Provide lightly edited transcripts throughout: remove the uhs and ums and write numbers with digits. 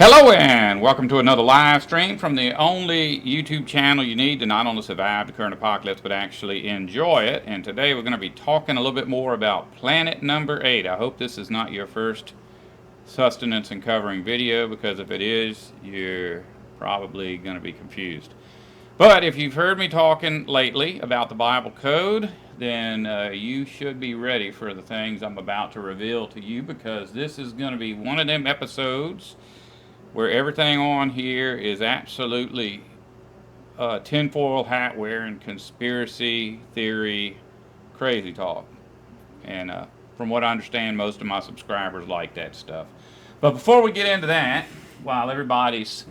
Hello and welcome to another live stream from the only YouTube channel you need to not only survive the current apocalypse but actually enjoy it. And today we're going to be talking a little bit more about planet number 8. I hope this is not your first sustenance and covering video, because if it is, you're probably going to be confused. But if you've heard me talking lately about the Bible code, then you should be ready for the things I'm about to reveal to you, because this is going to be one of them episodes where everything on here is absolutely tinfoil hat wearing, conspiracy theory, crazy talk. And from what I understand, most of my subscribers like that stuff. But before we get into that, while everybody's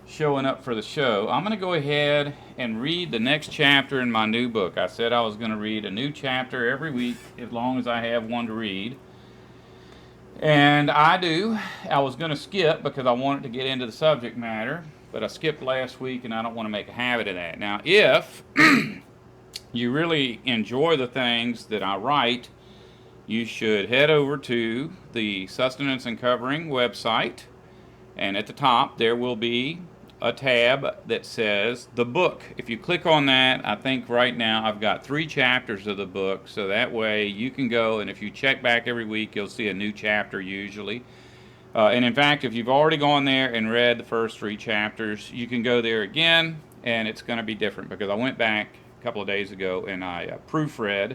showing up for the show, I'm going to go ahead and read the next chapter in my new book. I said I was going to read a new chapter every week as long as I have one to read. And I do. I was going to skip because I wanted to get into the subject matter, but I skipped last week and I don't want to make a habit of that. Now, if you really enjoy the things that I write, you should head over to the Sustenance and Covering website, and at the top there will be a tab that says the book. If you click on that, I think right now I've got 3 chapters of the book, so that way you can go, and if you check back every week, you'll see a new chapter usually. And in fact, if you've already gone there and read the first 3 chapters, you can go there again, and it's going to be different, because I went back a couple of days ago and I proofread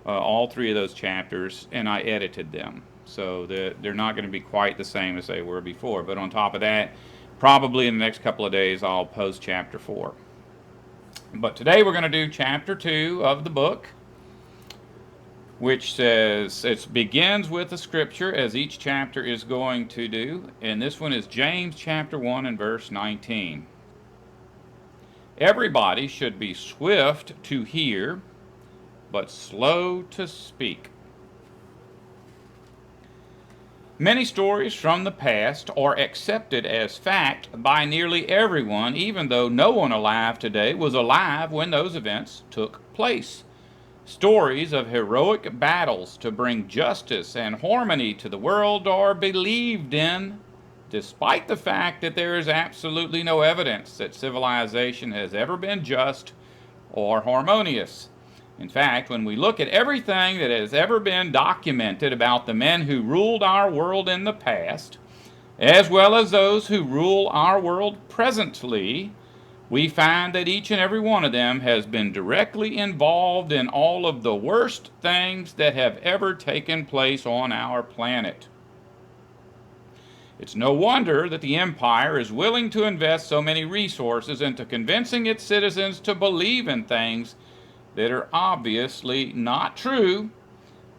all 3 of those chapters, and I edited them. So they're not going to be quite the same as they were before. But on top of that, probably in the next couple of days, I'll post chapter 4. But today we're going to do chapter 2 of the book, which says, it begins with a scripture, as each chapter is going to do. And this one is James chapter 1 and verse 19. Everybody should be swift to hear, but slow to speak. Many stories from the past are accepted as fact by nearly everyone, even though no one alive today was alive when those events took place. Stories of heroic battles to bring justice and harmony to the world are believed in, despite the fact that there is absolutely no evidence that civilization has ever been just or harmonious. In fact, when we look at everything that has ever been documented about the men who ruled our world in the past, as well as those who rule our world presently, we find that each and every one of them has been directly involved in all of the worst things that have ever taken place on our planet. It's no wonder that the empire is willing to invest so many resources into convincing its citizens to believe in things that are obviously not true,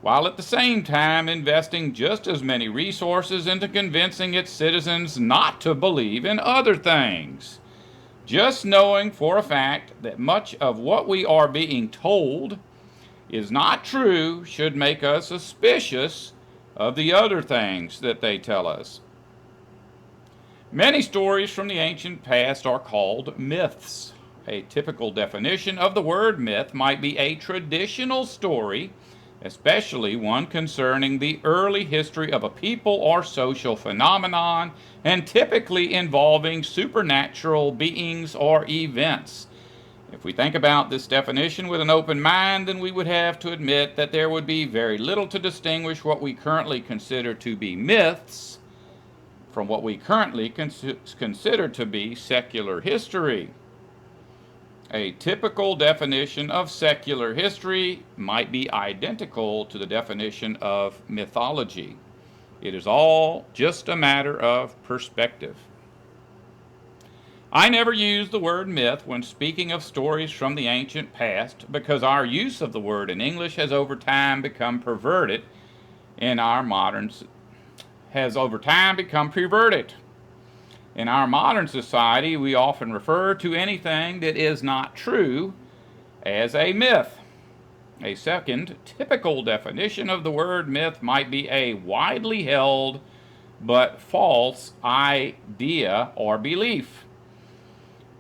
while at the same time investing just as many resources into convincing its citizens not to believe in other things. Just knowing for a fact that much of what we are being told is not true should make us suspicious of the other things that they tell us. Many stories from the ancient past are called myths. A typical definition of the word myth might be a traditional story, especially one concerning the early history of a people or social phenomenon, and typically involving supernatural beings or events. If we think about this definition with an open mind, then we would have to admit that there would be very little to distinguish what we currently consider to be myths from what we currently consider to be secular history. A typical definition of secular history might be identical to the definition of mythology. It is all just a matter of perspective. I never use the word myth when speaking of stories from the ancient past, because our use of the word in English has over time become perverted in our modern In our modern society, we often refer to anything that is not true as a myth. A second typical definition of the word myth might be a widely held but false idea or belief.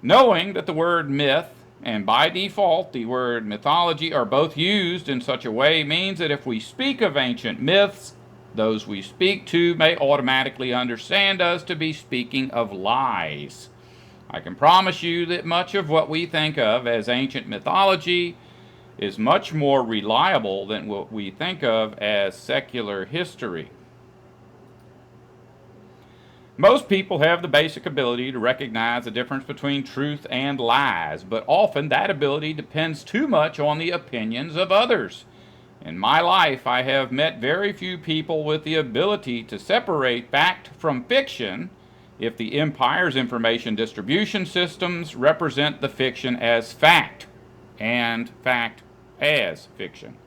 Knowing that the word myth and by default the word mythology are both used in such a way means that if we speak of ancient myths, Those we speak to may automatically understand us to be speaking of lies. I can promise you that much of what we think of as ancient mythology is much more reliable than what we think of as secular history. Most people have the basic ability to recognize the difference between truth and lies, but often that ability depends too much on the opinions of others. In my life, I have met very few people with the ability to separate fact from fiction if the empire's information distribution systems represent the fiction as fact and fact as fiction.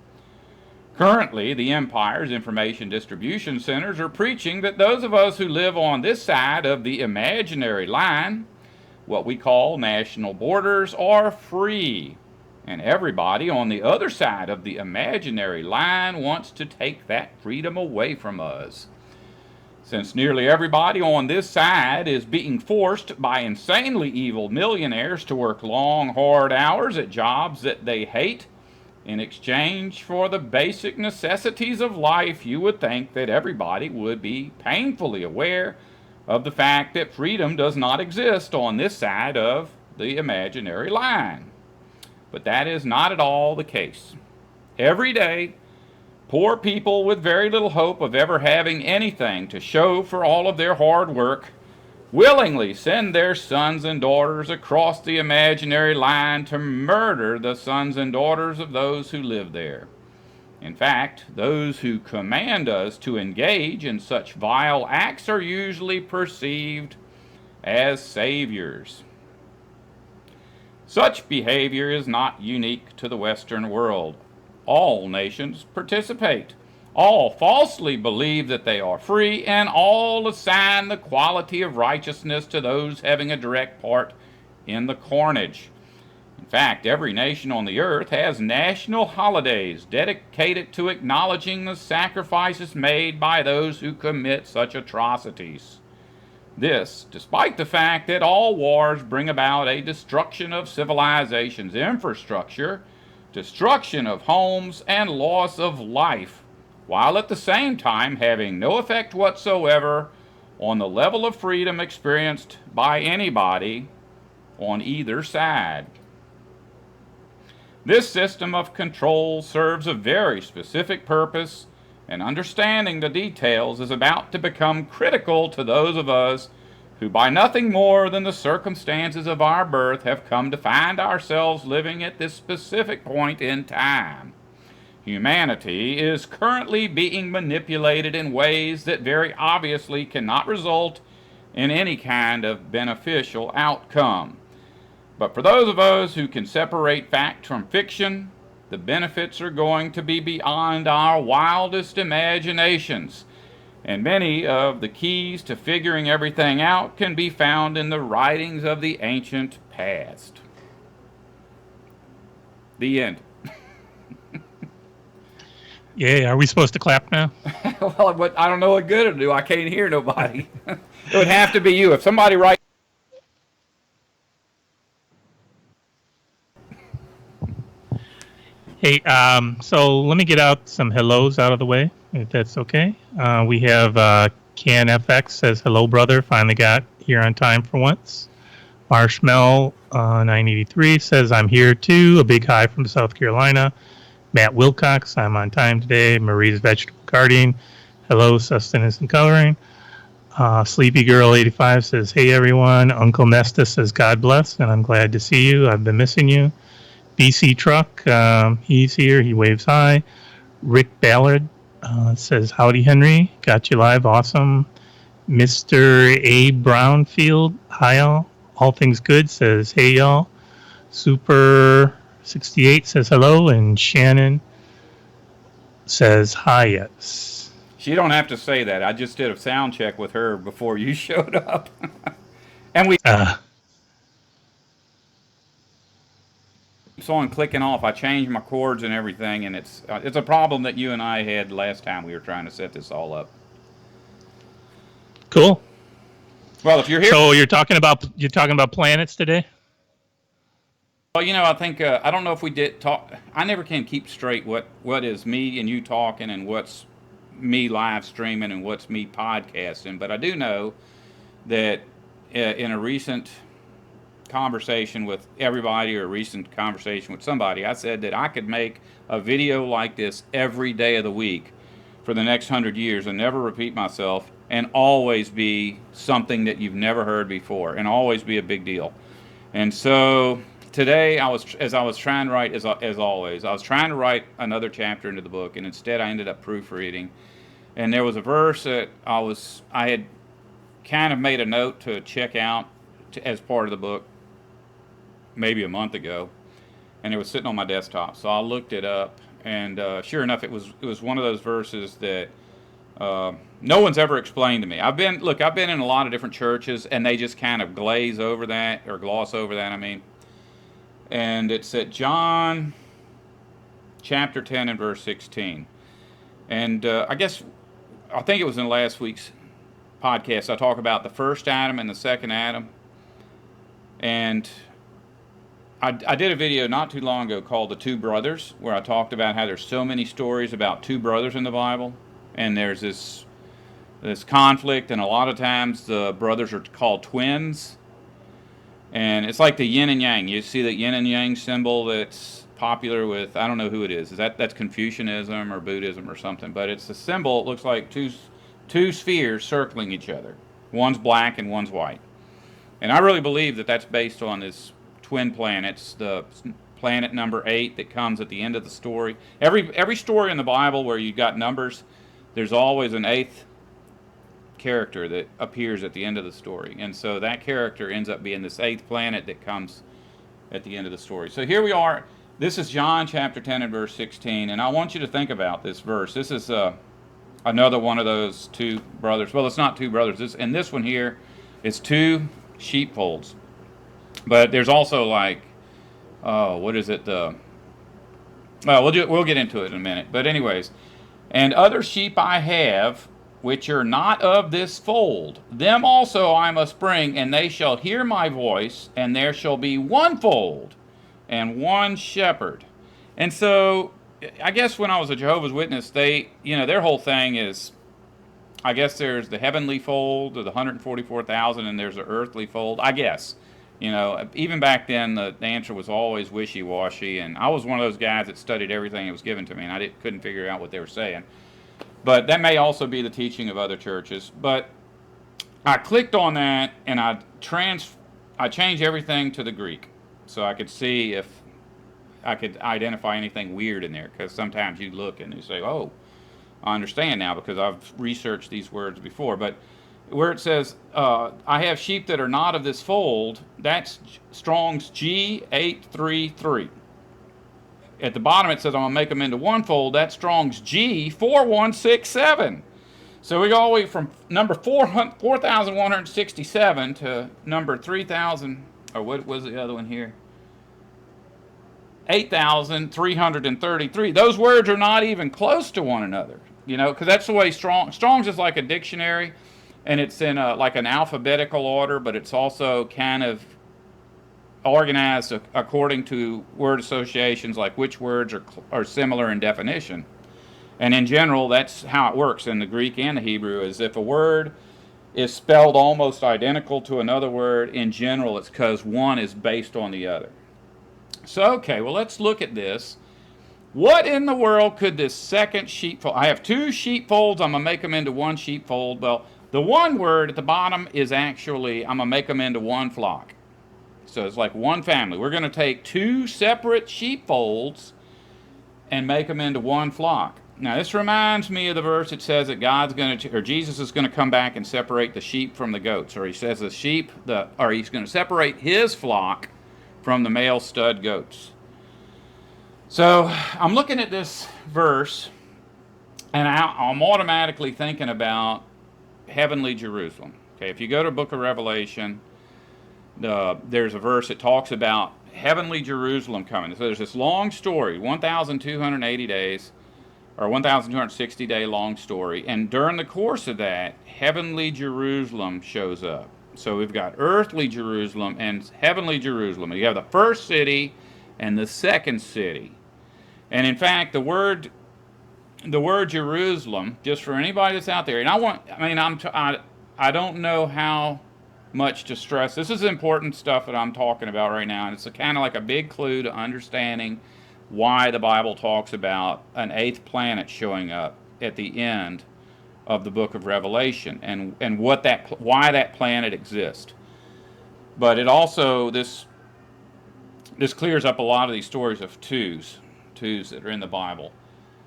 Currently, the empire's information distribution centers are preaching that those of us who live on this side of the imaginary line, what we call national borders, are free, and everybody on the other side of the imaginary line wants to take that freedom away from us. Since nearly everybody on this side is being forced by insanely evil millionaires to work long, hard hours at jobs that they hate, in exchange for the basic necessities of life, you would think that everybody would be painfully aware of the fact that freedom does not exist on this side of the imaginary line. But that is not at all the case. Every day, poor people with very little hope of ever having anything to show for all of their hard work willingly send their sons and daughters across the imaginary line to murder the sons and daughters of those who live there. In fact, those who command us to engage in such vile acts are usually perceived as saviors. Such behavior is not unique to the Western world. All nations participate. All falsely believe that they are free, and all assign the quality of righteousness to those having a direct part in the carnage. In fact, every nation on the earth has national holidays dedicated to acknowledging the sacrifices made by those who commit such atrocities. This, despite the fact that all wars bring about a destruction of civilization's infrastructure, destruction of homes, and loss of life, while at the same time having no effect whatsoever on the level of freedom experienced by anybody on either side. This system of control serves a very specific purpose, and understanding the details is about to become critical to those of us who, by nothing more than the circumstances of our birth, have come to find ourselves living at this specific point in time. Humanity is currently being manipulated in ways that very obviously cannot result in any kind of beneficial outcome. But for those of us who can separate fact from fiction, the benefits are going to be beyond our wildest imaginations, and many of the keys to figuring everything out can be found in the writings of the ancient past. The end. Yeah, are we supposed to clap now? Well, but I don't know what good it'll do. I can't hear nobody. It would have to be you. If somebody writes. Hey, so let me get out some hellos out of the way, if that's okay. We have CanFX says, hello, brother. Finally got here on time for once. Marshmallow 983 says, I'm here too. A big hi from South Carolina. Matt Wilcox, I'm on time today. Marie's Vegetable Guardian, hello, Sustenance and Coloring. Sleepy Girl 85 says, hey everyone. Uncle Nesta says, God bless, and I'm glad to see you. I've been missing you. BC Truck, he's here. He waves hi. Rick Ballard says, howdy, Henry. Got you live. Awesome. Mr. A. Brownfield, hi, all. All Things Good says, hey, y'all. Super 68 says hello, and Shannon says hi, yes. She don't have to say that. I just did a sound check with her before you showed up. And we keeps on clicking off. I changed my chords and everything, and it's a problem that you and I had last time we were trying to set this all up. Cool. Well, if you're here, so you're talking about planets today. Well, I think I don't know if we did talk. I never can keep straight what is me and you talking and what's me live streaming and what's me podcasting. But I do know that in a recent conversation with everybody or a recent conversation with somebody, I said that I could make a video like this every day of the week for the next 100 years and never repeat myself and always be something that you've never heard before and always be a big deal. And so today I was trying to write, as always, I was trying to write another chapter into the book, and instead I ended up proofreading. And there was a verse that I had kind of made a note to check out as part of the book maybe a month ago, and it was sitting on my desktop. So I looked it up, and sure enough, it was one of those verses that no one's ever explained to me. I've been in a lot of different churches, and they just kind of gloss over that. I mean, and it's at John chapter 10 and verse 16. And I think it was in last week's podcast. I talk about the first Adam and the second Adam, and I did a video not too long ago called The Two Brothers, where I talked about how there's so many stories about two brothers in the Bible, and there's this conflict, and a lot of times the brothers are called twins, and it's like the yin and yang. You see that yin and yang symbol that's popular with, I don't know who it is. That's Confucianism or Buddhism or something, but it's a symbol. It looks like two spheres circling each other. One's black and one's white, and I really believe that that's based on this twin planets, the planet number 8 that comes at the end of the story. Every story in the Bible where you've got numbers, there's always an 8th character that appears at the end of the story. And so that character ends up being this 8th planet that comes at the end of the story. So here we are. This is John chapter 10 and verse 16, and I want you to think about this verse. This is another one of those two brothers. Well, it's not two brothers. This one here is two sheepfolds. But there's also what is it? Well, we'll get into it in a minute. But anyways, and other sheep I have, which are not of this fold, them also I must bring, and they shall hear my voice, and there shall be one fold and one shepherd. And so, I guess when I was a Jehovah's Witness, their whole thing is, I guess there's the heavenly fold of the 144,000, and there's the earthly fold. I guess. Even back then, the answer was always wishy-washy, and I was one of those guys that studied everything that was given to me, and I couldn't figure out what they were saying. But that may also be the teaching of other churches. But I clicked on that, and I changed everything to the Greek, so I could see if I could identify anything weird in there, because sometimes you look and you say, oh, I understand now because I've researched these words before. But where it says, I have sheep that are not of this fold, that's Strong's G833. At the bottom it says, I'm going to make them into one fold, that's Strong's G4167. So we go all the way from number 4,167 to number 3,000, or what was the other one here? 8,333. Those words are not even close to one another, because that's the way Strong's is like a dictionary. And it's in like an alphabetical order, but it's also kind of organized according to word associations, like which words are similar in definition. And in general, that's how it works in the Greek and the Hebrew, is if a word is spelled almost identical to another word, in general, it's because one is based on the other. So, okay, well, let's look at this. What in the world could this second sheepfold... I have two sheepfolds. I'm going to make them into one sheepfold. Well, the one word at the bottom is actually, I'm going to make them into one flock. So it's like one family. We're going to take two separate sheepfolds and make them into one flock. Now, this reminds me of the verse that says that Jesus is going to come back and separate the sheep from the goats. Or he says he's going to separate his flock from the male stud goats. So I'm looking at this verse, and I'm automatically thinking about heavenly Jerusalem. Okay, if you go to the book of Revelation, there's a verse that talks about heavenly Jerusalem coming. So there's this long story, 1,280 days, or 1,260 day long story, and during the course of that, heavenly Jerusalem shows up. So we've got earthly Jerusalem and heavenly Jerusalem. And you have the first city and the second city. And in fact, the word the word Jerusalem, just for anybody that's out there, and I don't know how much to stress. This is important stuff that I'm talking about right now, and it's kind of like a big clue to understanding why the Bible talks about an eighth planet showing up at the end of the book of Revelation, and why that planet exists. But it also this clears up a lot of these stories of twos that are in the Bible.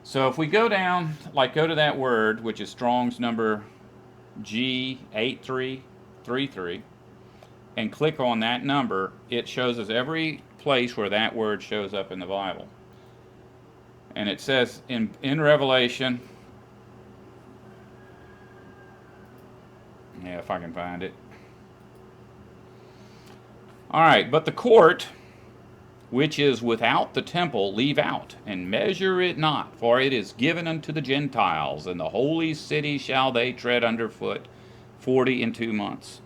So if we go down, go to that word, which is Strong's number G8333, and click on that number, it shows us every place where that word shows up in the Bible. And it says in Revelation, yeah, if I can find it. All right, but the court which is without the temple leave out, and measure it not, for it is given unto the Gentiles, and the holy city shall they tread under foot 42 months.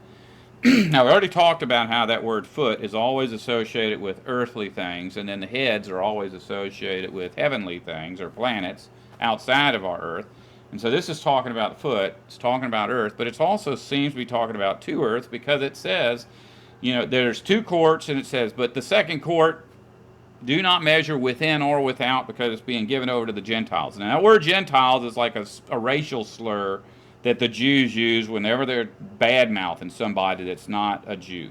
Now, we already talked about how that word foot is always associated with earthly things, and then the heads are always associated with heavenly things, or planets, outside of our earth. And so this is talking about the foot, it's talking about earth, but it also seems to be talking about two earths, because it says, there's two courts, and it says, but the second court, do not measure within or without, because it's being given over to the Gentiles. Now, that word Gentiles is like a racial slur that the Jews use whenever they're bad-mouthing somebody that's not a Jew.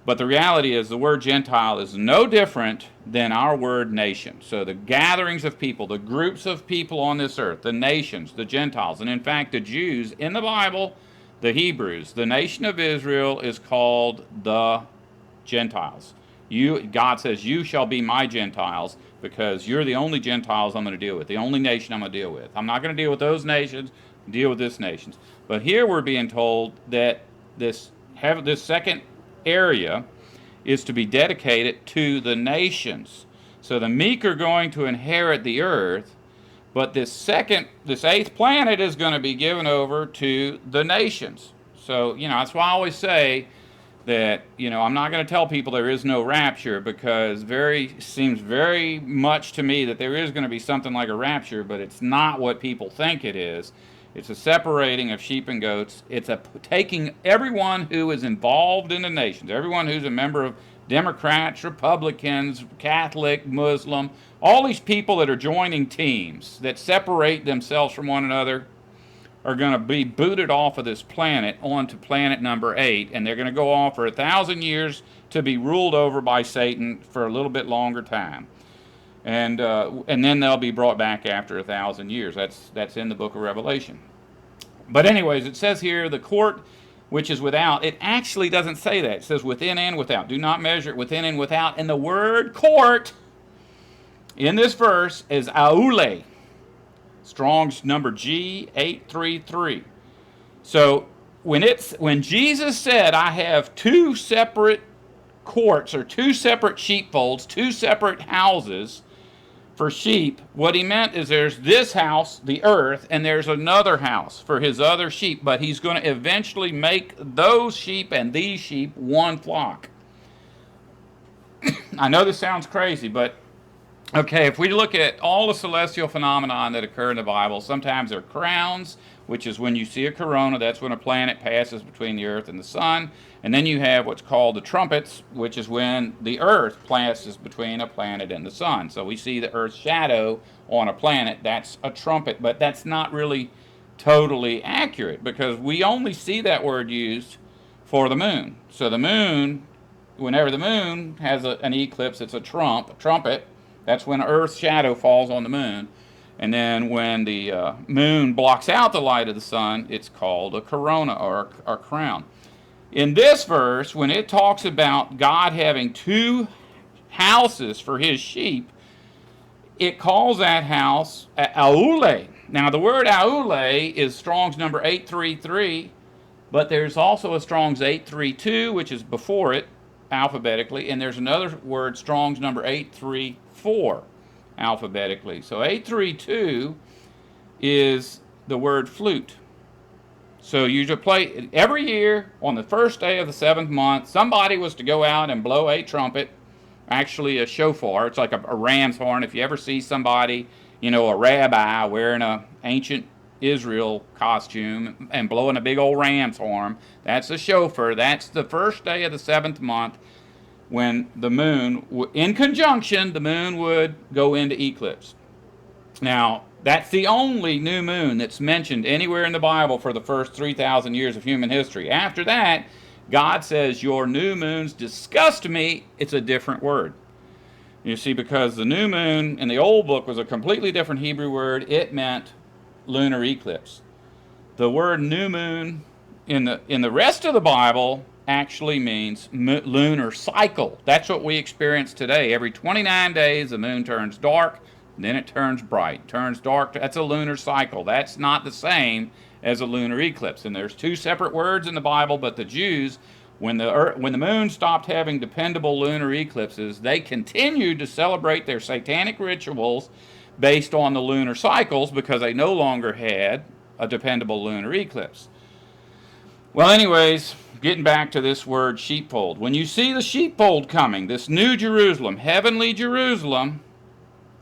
But the reality is the word Gentile is no different than our word nation. So the gatherings of people, the groups of people on this earth, the nations, the Gentiles, and in fact the Jews in the Bible, the Hebrews, the nation of Israel is called the Gentiles. God says, you shall be my Gentiles, because you're the only Gentiles I'm going to deal with, the only nation I'm going to deal with. I'm not going to deal with those nations, deal with this nation. But here we're being told that this second area is to be dedicated to the nations. So the meek are going to inherit the earth, but this eighth planet is going to be given over to the nations. So, that's why I always say that, I'm not going to tell people there is no rapture, because seems very much to me that there is going to be something like a rapture, but it's not what people think it is. It's a separating of sheep and goats. It's taking everyone who is involved in the nations, everyone who's a member of Democrats, Republicans, Catholic, Muslim, all these people that are joining teams that separate themselves from one another are going to be booted off of this planet onto planet number 8, and they're going to go off for 1,000 years to be ruled over by Satan for a little bit longer time. And then they'll be brought back after 1,000 years. That's in the book of Revelation. But anyways, it says here, the court which is without. It actually doesn't say that. It says within and without. Do not measure it within and without. And the word court in this verse is aule. Strong's number G833. So when Jesus said, I have two separate courts, or two separate sheepfolds, two separate houses for sheep, what he meant is there's this house, the earth, and there's another house for his other sheep, but he's going to eventually make those sheep and these sheep one flock. I know this sounds crazy, but okay, if we look at all the celestial phenomenon that occur in the Bible, sometimes they're crowns, which is when you see a corona, that's when a planet passes between the earth and the sun. And then you have what's called the trumpets, which is when the earth passes between a planet and the sun. So we see the earth's shadow on a planet, that's a trumpet, but that's not really totally accurate, because we only see that word used for the moon. So the moon, whenever the moon has an eclipse, it's a trumpet. That's when Earth's shadow falls on the moon. And then when the moon blocks out the light of the sun, it's called a corona, or a crown. In this verse, when it talks about God having two houses for his sheep, it calls that house aule. Now, the word aule is Strong's number 833, but there's also a Strong's 832, which is before it alphabetically, and there's another word, Strong's number 834, alphabetically. So 832 is the word flute. So you just play every year on the first day of the 7th month. Somebody was to go out and blow a trumpet, actually a shofar. It's like a ram's horn. If you ever see somebody you know, a rabbi wearing a ancient Israel costume and blowing a big old ram's horn. That's a shofar. That's the first day of the 7th month when the moon, in conjunction, the moon would go into eclipse. Now, that's the only new moon that's mentioned anywhere in the Bible for the first 3,000 years of human history. After that, God says, your new moons disgust me. It's a different word. You see, because the new moon in the old book was a completely different Hebrew word. It meant lunar eclipse. The word new moon in the rest of the Bible actually means lunar cycle. That's what we experience today. Every 29 days, the moon turns dark, then it turns bright. Turns dark. That's a lunar cycle. That's not the same as a lunar eclipse. And there's two separate words in the Bible, but the Jews, when the moon stopped having dependable lunar eclipses, they continued to celebrate their satanic rituals based on the lunar cycles because they no longer had a dependable lunar eclipse. Well, anyways, getting back to this word sheepfold. When you see the sheepfold coming, this new Jerusalem, heavenly Jerusalem,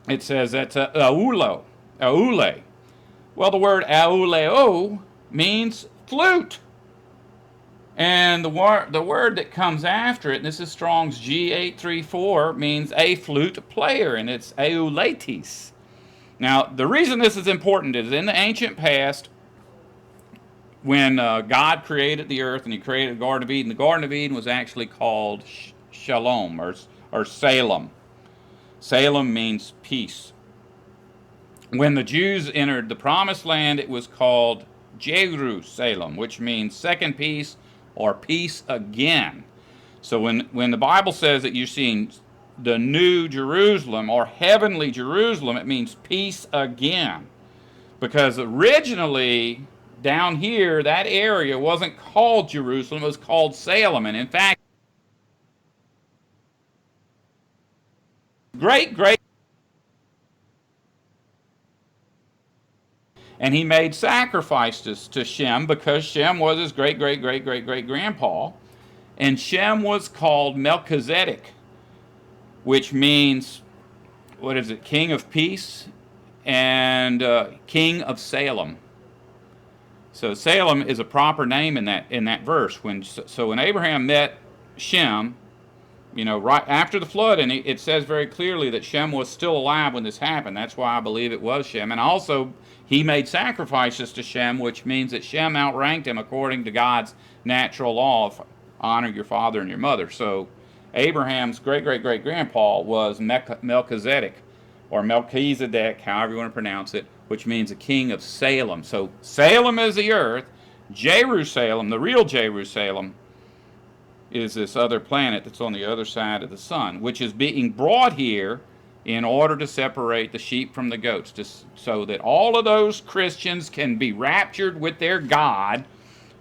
it says that's aule. Well, the word auleo means flute. And the word that comes after it, and this is Strong's G834, means a flute player, and it's auletes. Now, the reason this is important is in the ancient past, when God created the earth and he created the Garden of Eden was actually called Shalom or Salem. Salem means peace. When the Jews entered the Promised Land, it was called Jerusalem, which means second peace or peace again. So when the Bible says that you're seeing the new Jerusalem or heavenly Jerusalem, it means peace again. Because originally, down here, that area wasn't called Jerusalem, it was called Salem. And in fact, great. And he made sacrifices to Shem because Shem was his great grandpa. And Shem was called Melchizedek, which means, what is it, King of Peace and King of Salem. So Salem is a proper name in that verse. When Abraham met Shem, you know, right after the flood, and it says very clearly that Shem was still alive when this happened. That's why I believe it was Shem. And also, he made sacrifices to Shem, which means that Shem outranked him according to God's natural law of honor your father and your mother. So Abraham's great grandpa was Melchizedek, or Melchizedek, however you want to pronounce it, which means a king of Salem. So Salem is the earth. Jerusalem, the real Jerusalem, is this other planet that's on the other side of the sun, which is being brought here in order to separate the sheep from the goats, so that all of those Christians can be raptured with their God,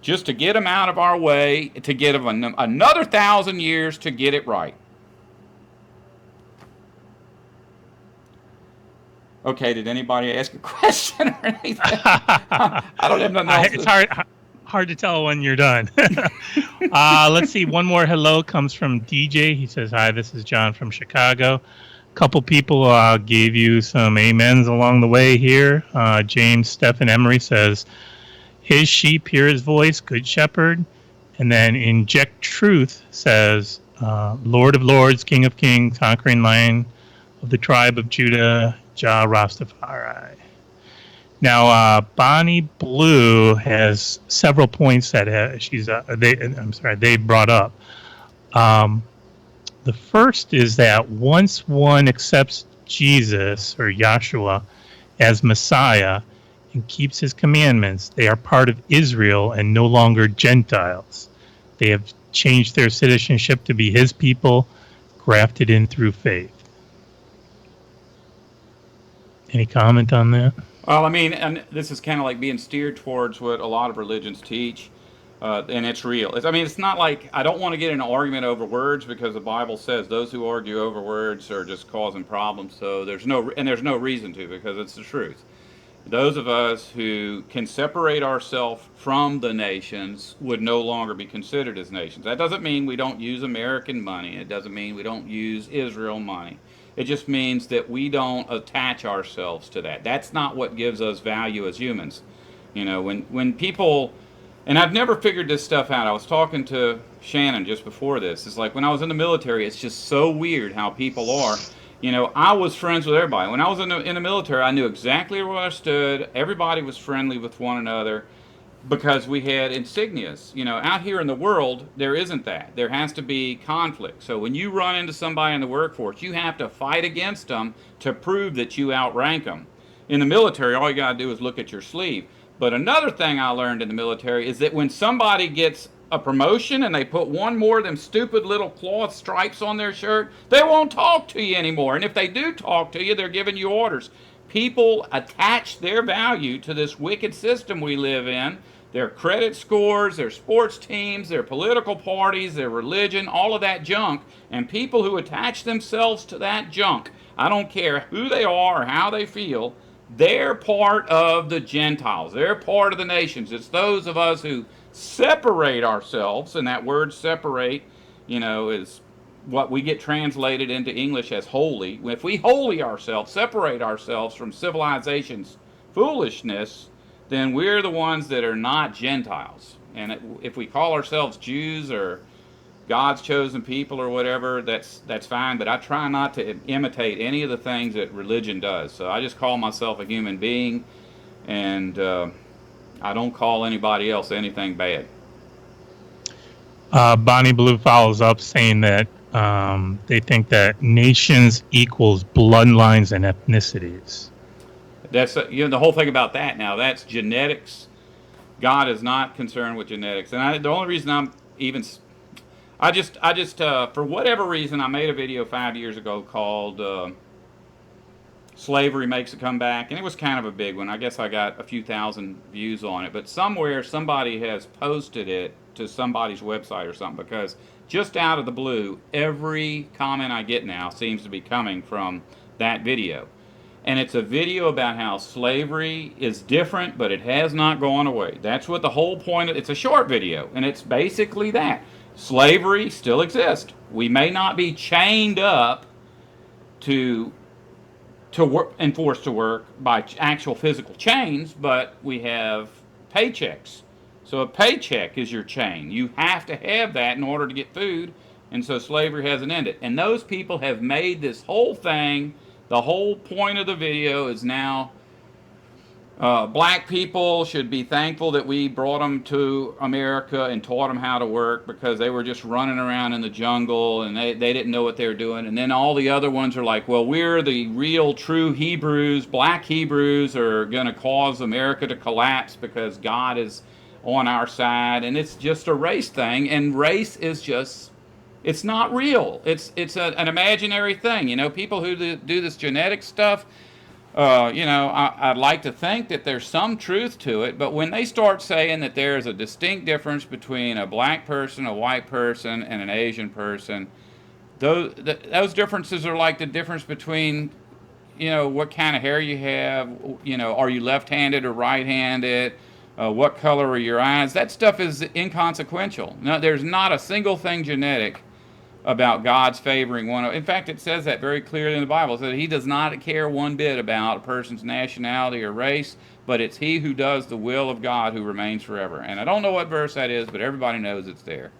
just to get them out of our way, to get them another 1,000 years to get it right. Okay, did anybody ask a question or anything? I don't have nothing else. It's hard to tell when you're done. Let's see. One more hello comes from DJ. He says, hi, this is John from Chicago. A couple people gave you some amens along the way here. James Stephen Emery says, his sheep hear his voice, good shepherd. And then Inject Truth says, Lord of Lords, King of Kings, conquering lion of the tribe of Judah, Jah Rastafari. Now, Bonnie Blue has several points that they brought up. The first is that once one accepts Jesus or Yahshua as Messiah and keeps his commandments, they are part of Israel and no longer Gentiles. They have changed their citizenship to be his people, grafted in through faith. Any comment on that? Well, I mean, and this is kind of like being steered towards what a lot of religions teach, and it's real. It's not like I don't want to get in an argument over words, because the Bible says those who argue over words are just causing problems. So there's no reason to, because it's the truth. Those of us who can separate ourselves from the nations would no longer be considered as nations. That doesn't mean we don't use American money. It doesn't mean we don't use Israel money. It just means that we don't attach ourselves to that. That's not what gives us value as humans. When people, and I've never figured this stuff out. I was talking to Shannon just before this. It's like when I was in the military, it's just so weird how people are. I was friends with everybody. When I was in the military, I knew exactly where I stood. Everybody was friendly with one another because we had insignias. Out here in the world, there isn't that. There has to be conflict. So when you run into somebody in the workforce, you have to fight against them to prove that you outrank them. In the military, all you got to do is look at your sleeve. But another thing I learned in the military is that when somebody gets a promotion and they put one more of them stupid little cloth stripes on their shirt, they won't talk to you anymore. And if they do talk to you, they're giving you orders. People attach their value to this wicked system we live in. Their credit scores, their sports teams, their political parties, their religion, all of that junk. And people who attach themselves to that junk, I don't care who they are or how they feel, they're part of the Gentiles. They're part of the nations. It's those of us who separate ourselves, and that word separate, is what we get translated into English as holy. If we holy ourselves, separate ourselves from civilization's foolishness, then we're the ones that are not Gentiles. And if we call ourselves Jews or God's chosen people or whatever, that's fine. But I try not to imitate any of the things that religion does. So I just call myself a human being, and I don't call anybody else anything bad. Bonnie Blue follows up saying that they think that nations equals bloodlines and ethnicities. That's the whole thing about that. Now that's genetics. God is not concerned with genetics, and the only reason I just for whatever reason I made a video 5 years ago called "Slavery Makes a Comeback," and it was kind of a big one. I guess I got a few thousand views on it, but somewhere somebody has posted it to somebody's website or something, because just out of the blue, every comment I get now seems to be coming from that video. And it's a video about how slavery is different, but it has not gone away. That's what the whole point of it's a short video, and it's basically that. Slavery still exists. We may not be chained up to work and forced to work by actual physical chains, but we have paychecks. So a paycheck is your chain. You have to have that in order to get food, and so slavery hasn't ended. And those people have made this whole thing. The whole point of the video is now black people should be thankful that we brought them to America and taught them how to work, because they were just running around in the jungle and they didn't know what they were doing. And then all the other ones are like, well, we're the real true Hebrews. Black Hebrews are going to cause America to collapse because God is on our side. And it's just a race thing. And race is just... it's not real. It's an imaginary thing. People who do this genetic stuff, I'd like to think that there's some truth to it, but when they start saying that there's a distinct difference between a black person, a white person, and an Asian person, those differences are like the difference between, what kind of hair you have, are you left-handed or right-handed, what color are your eyes. That stuff is inconsequential. No, there's not a single thing genetic about God's favoring one. In fact, it says that very clearly in the Bible. It says he does not care one bit about a person's nationality or race, but it's he who does the will of God who remains forever. And I don't know what verse that is, but everybody knows it's there.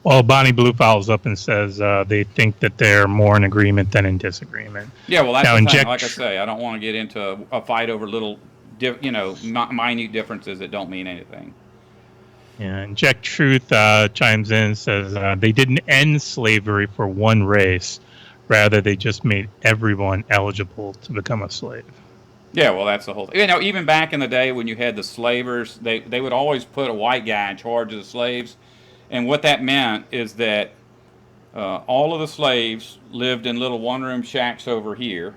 Well, Bonnie Blue follows up and says they think that they're more in agreement than in disagreement. Yeah, well, that's the thing. Like I say, I don't want to get into a fight over little, minute differences that don't mean anything. Yeah, and Jack Truth chimes in and says they didn't end slavery for one race. Rather, they just made everyone eligible to become a slave. Yeah, well, that's the whole thing. Even back in the day when you had the slavers, they would always put a white guy in charge of the slaves. And what that meant is that all of the slaves lived in little one-room shacks over here,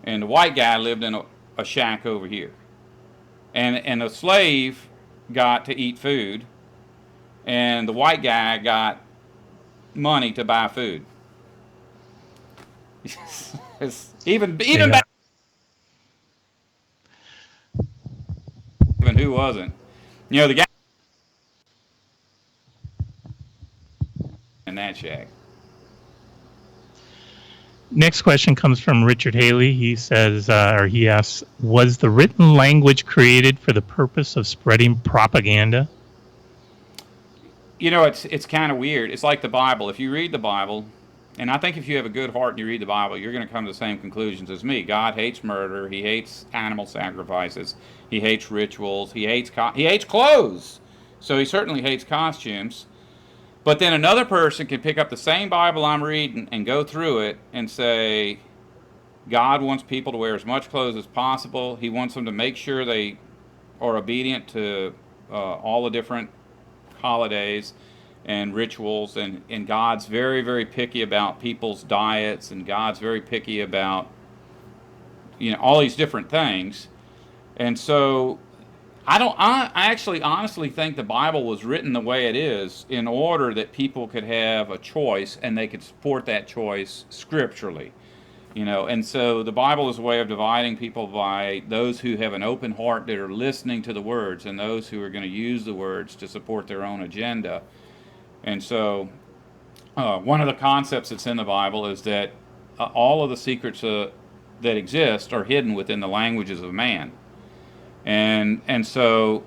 and the white guy lived in a shack over here. And the slave got to eat food, and the white guy got money to buy food. even back, even who wasn't, the guy in that shack. Next question comes from Richard Haley. He says, or he asks, was the written language created for the purpose of spreading propaganda? You know, it's kind of weird. It's like the Bible. If you read the Bible, and I think if you have a good heart and you read the Bible, you're going to come to the same conclusions as me. God hates murder. He hates animal sacrifices. He hates rituals. He hates clothes. So he certainly hates costumes. But then another person can pick up the same Bible I'm reading and go through it and say, God wants people to wear as much clothes as possible. He wants them to make sure they are obedient to all the different holidays and rituals. And God's very, very picky about people's diets, and God's very picky about, all these different things. And so I actually honestly think the Bible was written the way it is in order that people could have a choice and they could support that choice scripturally. And so the Bible is a way of dividing people by those who have an open heart that are listening to the words and those who are going to use the words to support their own agenda. And so one of the concepts that's in the Bible is that all of the secrets that exist are hidden within the languages of man. And so,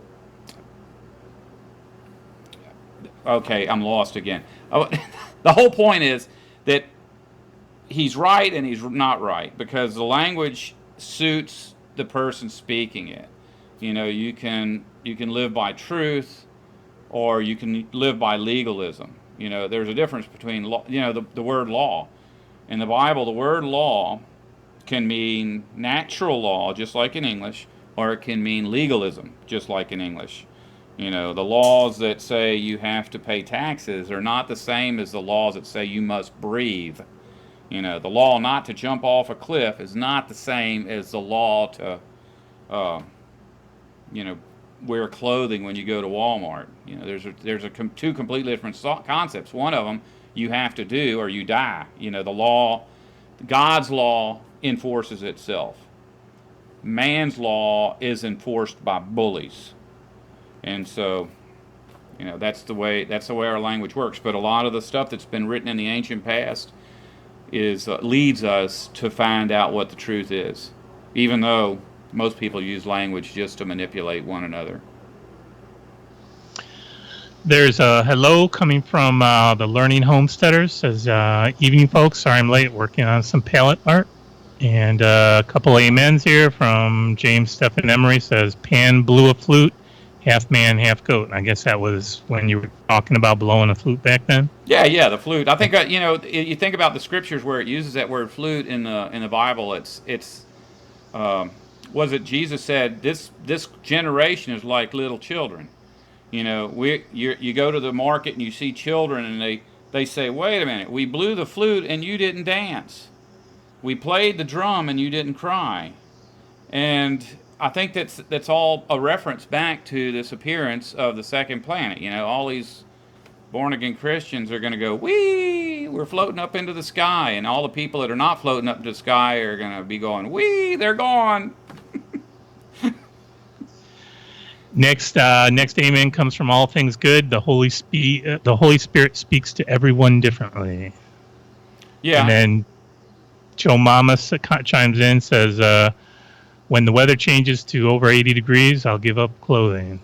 okay, I'm lost again. The whole point is that he's right and he's not right, because the language suits the person speaking it. You can live by truth, or you can live by legalism. There's a difference between law, the word law. In the Bible, the word law can mean natural law, just like in English, or it can mean legalism, just like in English. The laws that say you have to pay taxes are not the same as the laws that say you must breathe. The law not to jump off a cliff is not the same as the law to, wear clothing when you go to Walmart. There's two completely different concepts. One of them, you have to do or you die. The law, God's law enforces itself. Man's law is enforced by bullies. And so, that's the way our language works. But a lot of the stuff that's been written in the ancient past leads us to find out what the truth is, even though most people use language just to manipulate one another. There's a hello coming from the Learning Homesteaders. Says, evening folks, sorry I'm late, working on some palette art. And a couple amens here from James Stephen Emery. Says, Pan blew a flute, half man, half goat. And I guess that was when you were talking about blowing a flute back then. Yeah, the flute. I think you think about the scriptures where it uses that word flute in the Bible. It's was it Jesus said this generation is like little children. You go to the market and you see children and they say, wait a minute, we blew the flute and you didn't dance. We played the drum and you didn't cry. And I think that's all a reference back to this appearance of the second planet. All these born-again Christians are going to go, wee, we're floating up into the sky. And all the people that are not floating up into the sky are going to be going, wee, they're gone. Next amen comes from All Things Good. The Holy Spirit speaks to everyone differently. Yeah. And then Joe Mama chimes in, says, when the weather changes to over 80 degrees, I'll give up clothing.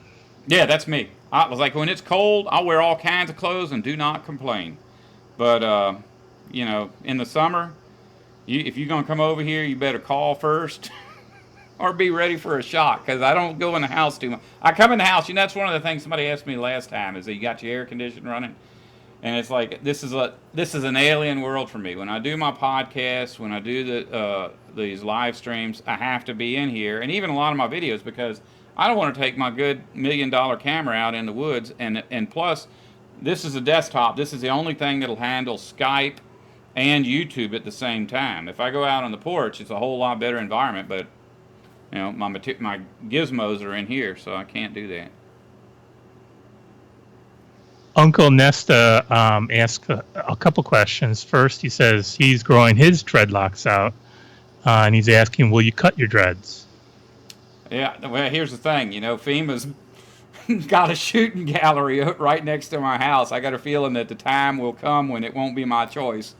Yeah, that's me. I was like, when it's cold, I'll wear all kinds of clothes and do not complain. But, in the summer, if you're going to come over here, you better call first or be ready for a shock, because I don't go in the house too much. I come in the house, that's one of the things somebody asked me last time, is that you got your air conditioning running. And it's like, this is an alien world for me. When I do my podcast, when I do these live streams, I have to be in here, and even a lot of my videos, because I don't want to take my good $1 million camera out in the woods. And plus, this is a desktop. This is the only thing that'll handle Skype and YouTube at the same time. If I go out on the porch, it's a whole lot better environment, but my gizmos are in here, so I can't do that. Uncle Nesta asked a couple questions. First, he says he's growing his dreadlocks out, and he's asking, will you cut your dreads? Yeah, well, here's the thing. FEMA's got a shooting gallery right next to my house. I got a feeling that the time will come when it won't be my choice.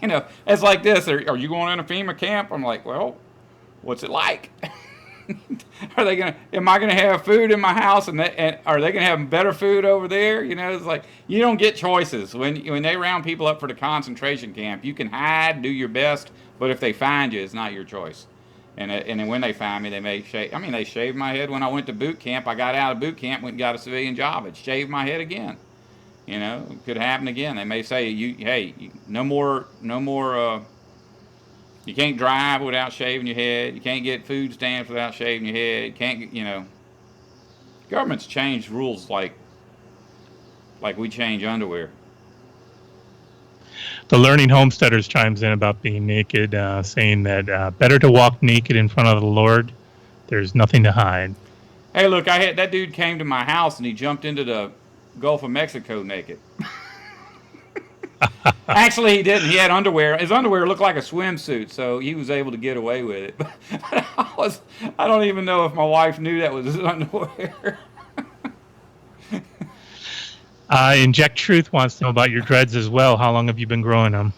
It's like this. Are you going in a FEMA camp? I'm like, well, what's it like? Am I gonna have food in my house, and are they gonna have better food over there? It's like you don't get choices when they round people up for the concentration camp. You can hide, do your best, but if they find you, it's not your choice. And then when they find me, they may shave. I mean, they shaved my head when I went to boot camp. I got out of boot camp, went and got a civilian job. It shaved my head again. It could happen again. They may say, no more. You can't drive without shaving your head. You can't get food stamps without shaving your head. You can't. Government's changed rules like we change underwear. The Learning Homesteaders chimes in about being naked, saying that better to walk naked in front of the Lord. There's nothing to hide. Hey, look, that dude came to my house and he jumped into the Gulf of Mexico naked. Actually, he didn't. He had underwear. His underwear looked like a swimsuit, so he was able to get away with it. But I don't even know if my wife knew that was his underwear. Inject Truth wants to know about your dreads as well. How long have you been growing them?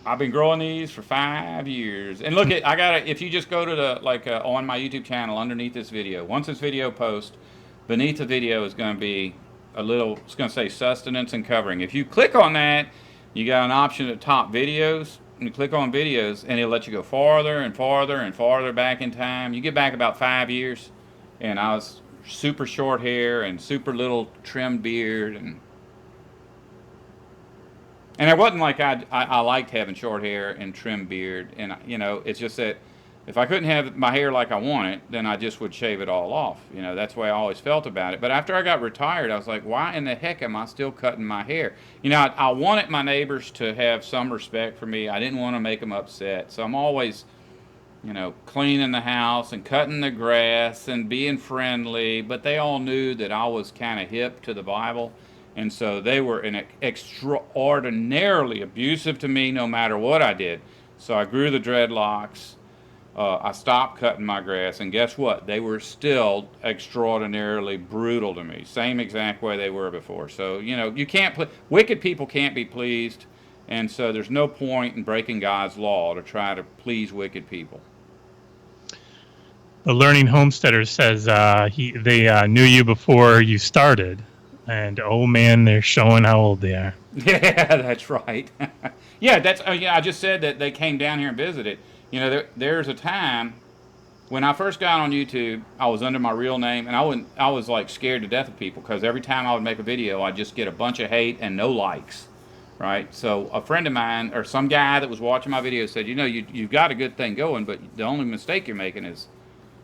I've been growing these for 5 years. And look, if you just go to on my YouTube channel underneath this video, once this video posts, beneath the video is going to be it's going to say sustenance and covering. If you click on that, you got an option at the top, videos, and you click on videos, and it'll let you go farther and farther and farther back in time. You get back about 5 years, and I was super short hair and super little trimmed beard, and it wasn't like I liked having short hair and trimmed beard, and it's just that if I couldn't have my hair like I wanted, then I just would shave it all off. That's the way I always felt about it. But after I got retired, I was like, why in the heck am I still cutting my hair? I wanted my neighbors to have some respect for me. I didn't want to make them upset. So I'm always, cleaning the house and cutting the grass and being friendly. But they all knew that I was kind of hip to the Bible. And so they were extraordinarily abusive to me no matter what I did. So I grew the dreadlocks. I stopped cutting my grass, and guess what? They were still extraordinarily brutal to me. Same exact way they were before. So, you can't wicked people can't be pleased, and so there's no point in breaking God's law to try to please wicked people. The Learning Homesteader says they knew you before you started, and oh man, they're showing how old they are. Yeah, that's right. Yeah, I just said that they came down here and visited. There's a time when I first got on YouTube, I was under my real name, and I was like scared to death of people because every time I would make a video, I'd just get a bunch of hate and no likes, right? So a friend of mine or some guy that was watching my video said, you've got a good thing going, but the only mistake you're making is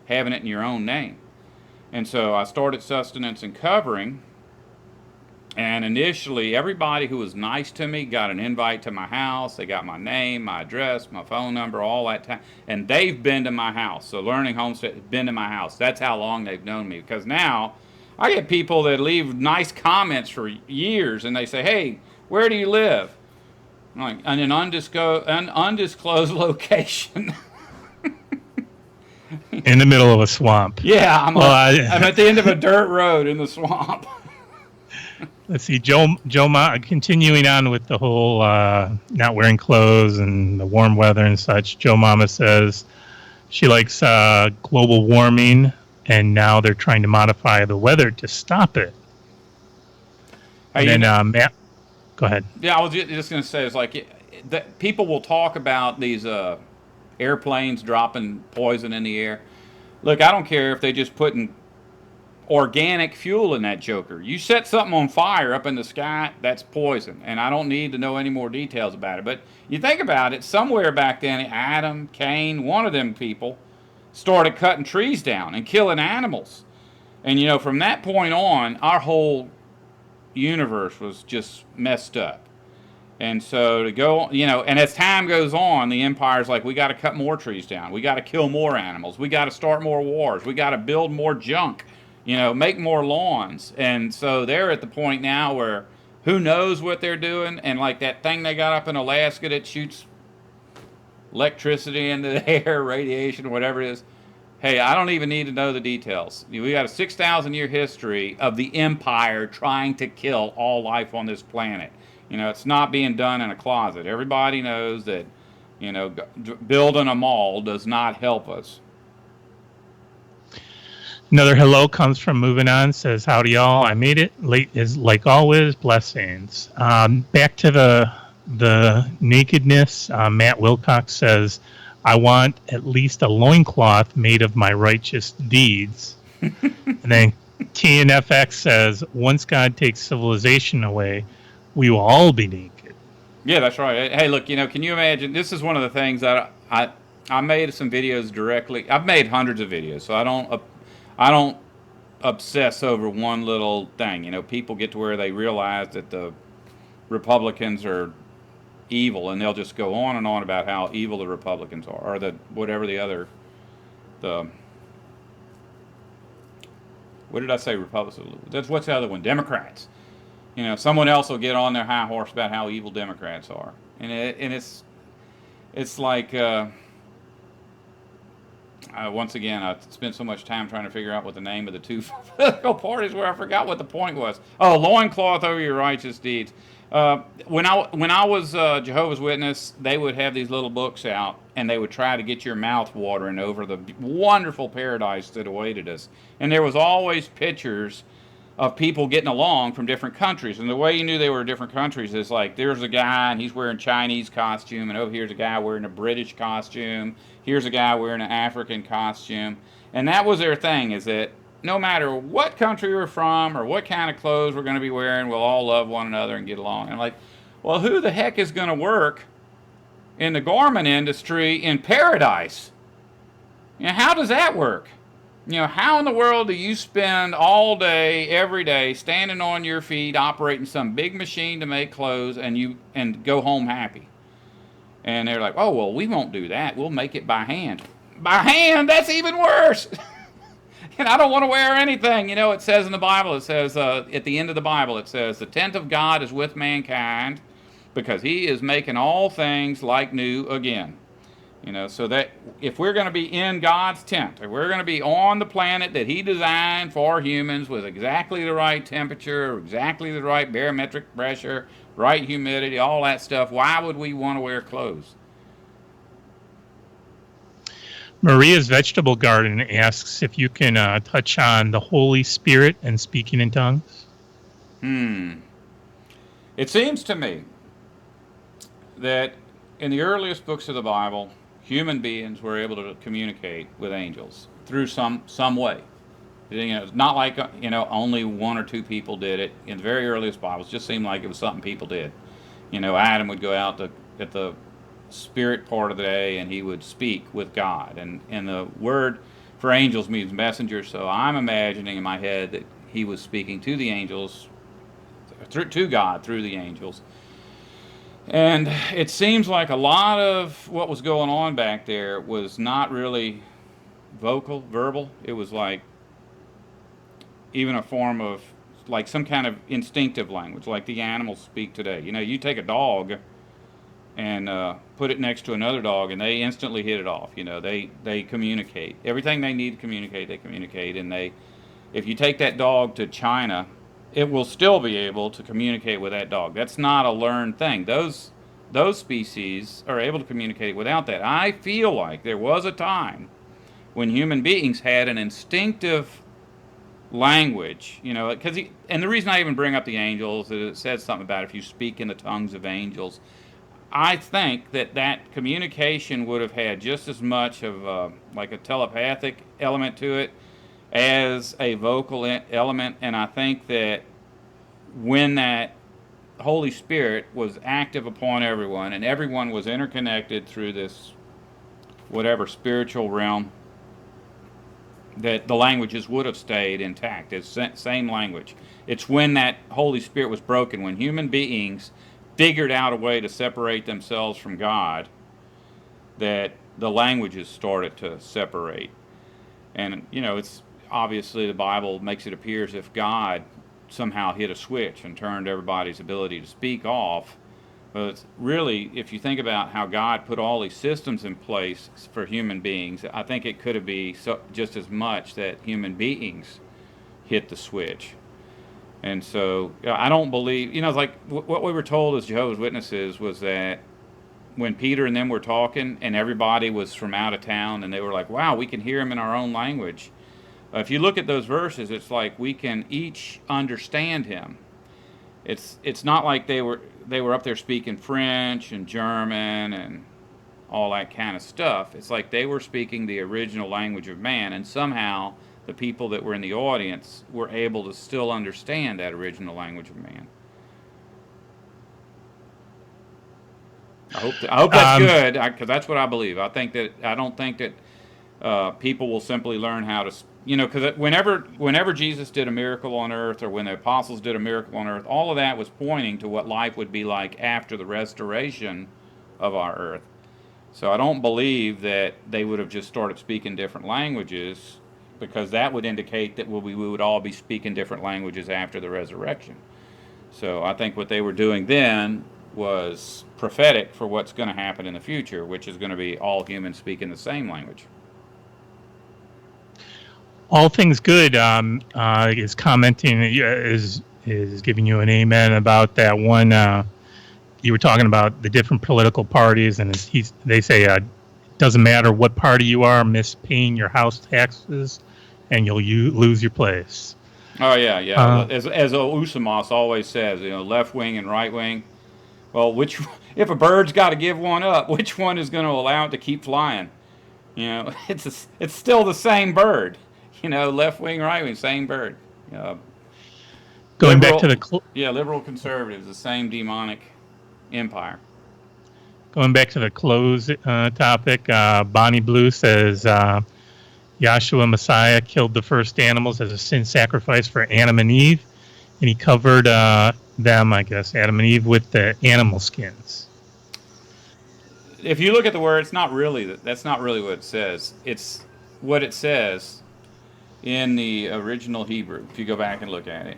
having it in your own name. And so I started Sustenance and Covering. And initially, everybody who was nice to me got an invite to my house. They got my name, my address, my phone number, all that time. And they've been to my house. So Learning Homestead has been to my house. That's how long they've known me. Because now, I get people that leave nice comments for years. And they say, hey, where do you live? I'm like, in an undisclosed location. In the middle of a swamp. Yeah, I'm at the end of a dirt road in the swamp. Let's see, Joe continuing on with the whole not wearing clothes and the warm weather and such. Joe Mama says she likes global warming, and now they're trying to modify the weather to stop it. And then Matt, go ahead. Yeah, I was just going to say, it's like people will talk about these airplanes dropping poison in the air. Look, I don't care if they just putting organic fuel in that joker. You set something on fire up in the sky, that's poison. And I don't need to know any more details about it. But you think about it, somewhere back then, Adam, Cain, one of them people, started cutting trees down and killing animals. And, from that point on, our whole universe was just messed up. And so to go, and as time goes on, the empire's like, we got to cut more trees down. We got to kill more animals. We got to start more wars. We got to build more junk. Make more lawns. And so they're at the point now where who knows what they're doing. And like that thing they got up in Alaska that shoots electricity into the air, radiation, whatever it is. Hey, I don't even need to know the details. We got a 6,000-year history of the empire trying to kill all life on this planet. It's not being done in a closet. Everybody knows that, building a mall does not help us. Another hello comes from Moving On. Says, howdy y'all. I made it. Late is like always. Blessings. Back to the nakedness. Matt Wilcox says, I want at least a loincloth made of my righteous deeds. And then TNFX says, once God takes civilization away, we will all be naked. Yeah, that's right. Hey, look, can you imagine? This is one of the things that I made some videos directly. I've made hundreds of videos, so I don't obsess over one little thing. People get to where they realize that the Republicans are evil, and they'll just go on and on about how evil the Republicans are, or the whatever the what did I say? Republicans. That's what's the other one? Democrats. Someone else will get on their high horse about how evil Democrats are, and it's like once again I spent so much time trying to figure out what the name of the two political parties were. I forgot what the point was. Oh, loincloth over your righteous deeds. When I was Jehovah's Witness, they would have these little books out, and they would try to get your mouth watering over the wonderful paradise that awaited us. And there was always pictures of people getting along from different countries. And the way you knew they were different countries is like, there's a guy and he's wearing Chinese costume, and over here's a guy wearing a British costume. Here's a guy wearing an African costume. And that was their thing, is that no matter what country we're from or what kind of clothes we're going to be wearing, we'll all love one another and get along. And I'm like, well, who the heck is going to work in the garment industry in paradise? How does that work? How in the world do you spend all day, every day, standing on your feet, operating some big machine to make clothes, and go home happy? And they're like, oh, well, we won't do that. We'll make it by hand. By hand? That's even worse. And I don't want to wear anything. It says in the Bible, at the end of the Bible, it says, the tent of God is with mankind because he is making all things like new again. So that if we're going to be in God's tent, if we're going to be on the planet that he designed for humans with exactly the right temperature, exactly the right barometric pressure, right humidity, all that stuff, why would we want to wear clothes? Maria's Vegetable Garden asks if you can touch on the Holy Spirit and speaking in tongues. It seems to me that in the earliest books of the Bible, human beings were able to communicate with angels through some way. It's not like only one or two people did it. In the very earliest Bibles, it just seemed like it was something people did. Adam would go out at the spirit part of the day, and he would speak with God. And the word for angels means messenger, so I'm imagining in my head that he was speaking to the angels, to God through the angels. And it seems like a lot of what was going on back there was not really verbal. It was like even a form of like some kind of instinctive language, like the animals speak today. You take a dog and put it next to another dog, and they instantly hit it off. They communicate. Everything they need to communicate, they communicate. And if you take that dog to China, it will still be able to communicate with that dog. That's not a learned thing. Those species are able to communicate without that. I feel like there was a time when human beings had an instinctive language, and the reason I even bring up the angels is it says something about if you speak in the tongues of angels. I think that communication would have had just as much of like a telepathic element to it as a vocal element, and I think that when that Holy Spirit was active upon everyone, and everyone was interconnected through this whatever spiritual realm, that the languages would have stayed intact. It's the same language. It's when that Holy Spirit was broken, when human beings figured out a way to separate themselves from God, that the languages started to separate. And, it's obviously the Bible makes it appear as if God somehow hit a switch and turned everybody's ability to speak off. But it's really, if you think about how God put all these systems in place for human beings, I think it could have been just as much that human beings hit the switch. And so I don't believe, it's like what we were told as Jehovah's Witnesses was that when Peter and them were talking and everybody was from out of town and they were like, wow, we can hear him in our own language. If you look at those verses, it's like we can each understand him. It's not like they were up there speaking French and German and all that kind of stuff. It's like they were speaking the original language of man, and somehow the people that were in the audience were able to still understand that original language of man. I hope that's good, because that's what I believe. I don't think that people will simply learn how to, because whenever Jesus did a miracle on earth, or when the apostles did a miracle on earth, all of that was pointing to what life would be like after the restoration of our earth. So I don't believe that they would have just started speaking different languages, because that would indicate that we would all be speaking different languages after the resurrection. So I think what they were doing then was prophetic for what's going to happen in the future, which is going to be all humans speaking the same language. All things good is commenting, is giving you an amen about that one. You were talking about the different political parties, and they say it doesn't matter what party you are, miss paying your house taxes, and you'll lose your place. Oh yeah. As Usamos always says, left wing and right wing. Well, if a bird's got to give one up, which one is going to allow it to keep flying? It's still the same bird. Left wing, right wing, same bird. Going back to the liberal conservatives, the same demonic empire. Going back to the close topic, Bonnie Blue says Yahshua Messiah killed the first animals as a sin sacrifice for Adam and Eve, and he covered them, I guess, Adam and Eve, with the animal skins. If you look at the word, that's not really what it says. It's what it says in the original Hebrew, if you go back and look at it.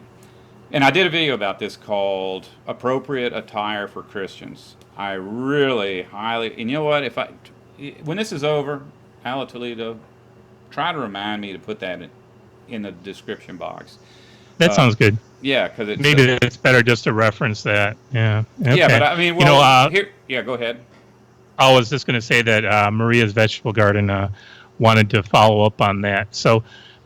And I did a video about this called Appropriate Attire for Christians. I really highly, and you know what, when this is over, Ala Toledo, try to remind me to put that in the description box. That sounds good. Yeah, because maybe it's better just to reference that. Yeah. Okay. Yeah, but I mean, go ahead. I was just going to say that Maria's Vegetable Garden wanted to follow up on that. So,